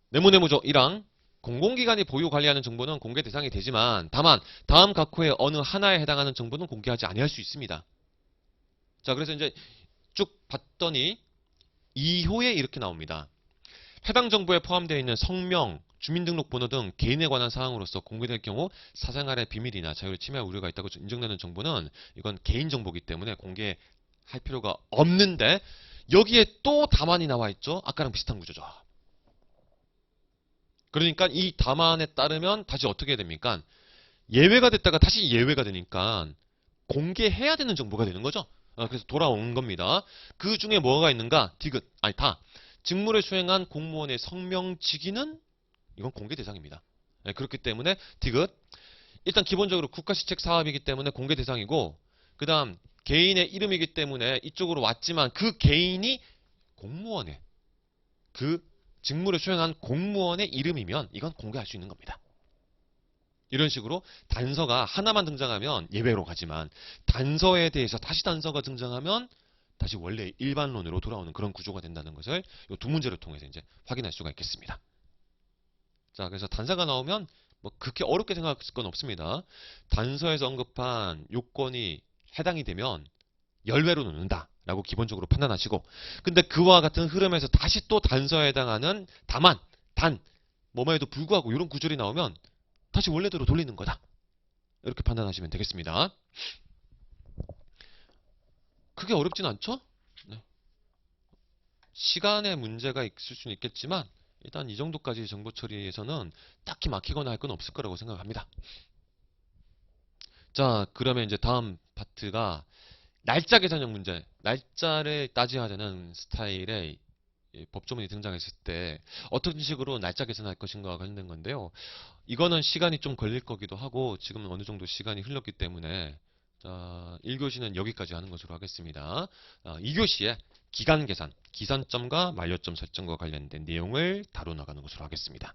S1: 네모네모조 1항. 공공기관이 보유 관리하는 정보는 공개 대상이 되지만 다만 다음 각호의 어느 하나에 해당하는 정보는 공개하지 아니할 수 있습니다. 자, 그래서 이제 쭉 봤더니 2호에 이렇게 나옵니다. 해당 정보에 포함되어 있는 성명, 주민등록번호 등 개인에 관한 사항으로서 공개될 경우 사생활의 비밀이나 자유를 침해할 우려가 있다고 인정되는 정보는 이건 개인정보이기 때문에 공개할 필요가 없는데 여기에 또 다만이 나와 있죠. 아까랑 비슷한 구조죠. 그러니까 이 다만에 따르면 다시 어떻게 됩니까? 예외가 됐다가 다시 예외가 되니까 공개해야 되는 정보가 되는 거죠. 그래서 돌아온 겁니다. 그 중에 뭐가 있는가? 디귿, 다. 직무를 수행한 공무원의 성명지기는 이건 공개 대상입니다. 그렇기 때문에 디귿. 일단 기본적으로 국가시책 사업이기 때문에 공개 대상이고 그 다음 개인의 이름이기 때문에 이쪽으로 왔지만 그 개인이 공무원의 그 직무를 수행한 공무원의 이름이면 이건 공개할 수 있는 겁니다. 이런 식으로 단서가 하나만 등장하면 예외로 가지만 단서에 대해서 다시 단서가 등장하면 다시 원래 일반론으로 돌아오는 그런 구조가 된다는 것을 이 두 문제를 통해서 이제 확인할 수가 있겠습니다. 자, 그래서 단서가 나오면 뭐 그렇게 어렵게 생각할 건 없습니다. 단서에서 언급한 요건이 해당이 되면 열외로 놓는다 라고 기본적으로 판단하시고 근데 그와 같은 흐름에서 다시 또 단서에 해당하는 다만, 단, 뭐뭐에도 불구하고 이런 구절이 나오면 다시 원래대로 돌리는 거다. 이렇게 판단하시면 되겠습니다. 크게 어렵진 않죠? 네. 시간의 문제가 있을 수는 있겠지만 일단 이 정도까지 정보 처리에서는 딱히 막히거나 할 건 없을 거라고 생각합니다. 자, 그러면 이제 다음 파트가 날짜 계산형 문제. 날짜를 따져야 되는 스타일의 법조문이 등장했을 때 어떤 식으로 날짜 계산할 것인가와 관련된 건데요. 이거는 시간이 좀 걸릴 거기도 하고 지금은 어느 정도 시간이 흘렀기 때문에 자, 1교시는 여기까지 하는 것으로 하겠습니다. 2교시에 기간 계산, 기산점과 만료점 설정과 관련된 내용을 다뤄나가는 것으로 하겠습니다.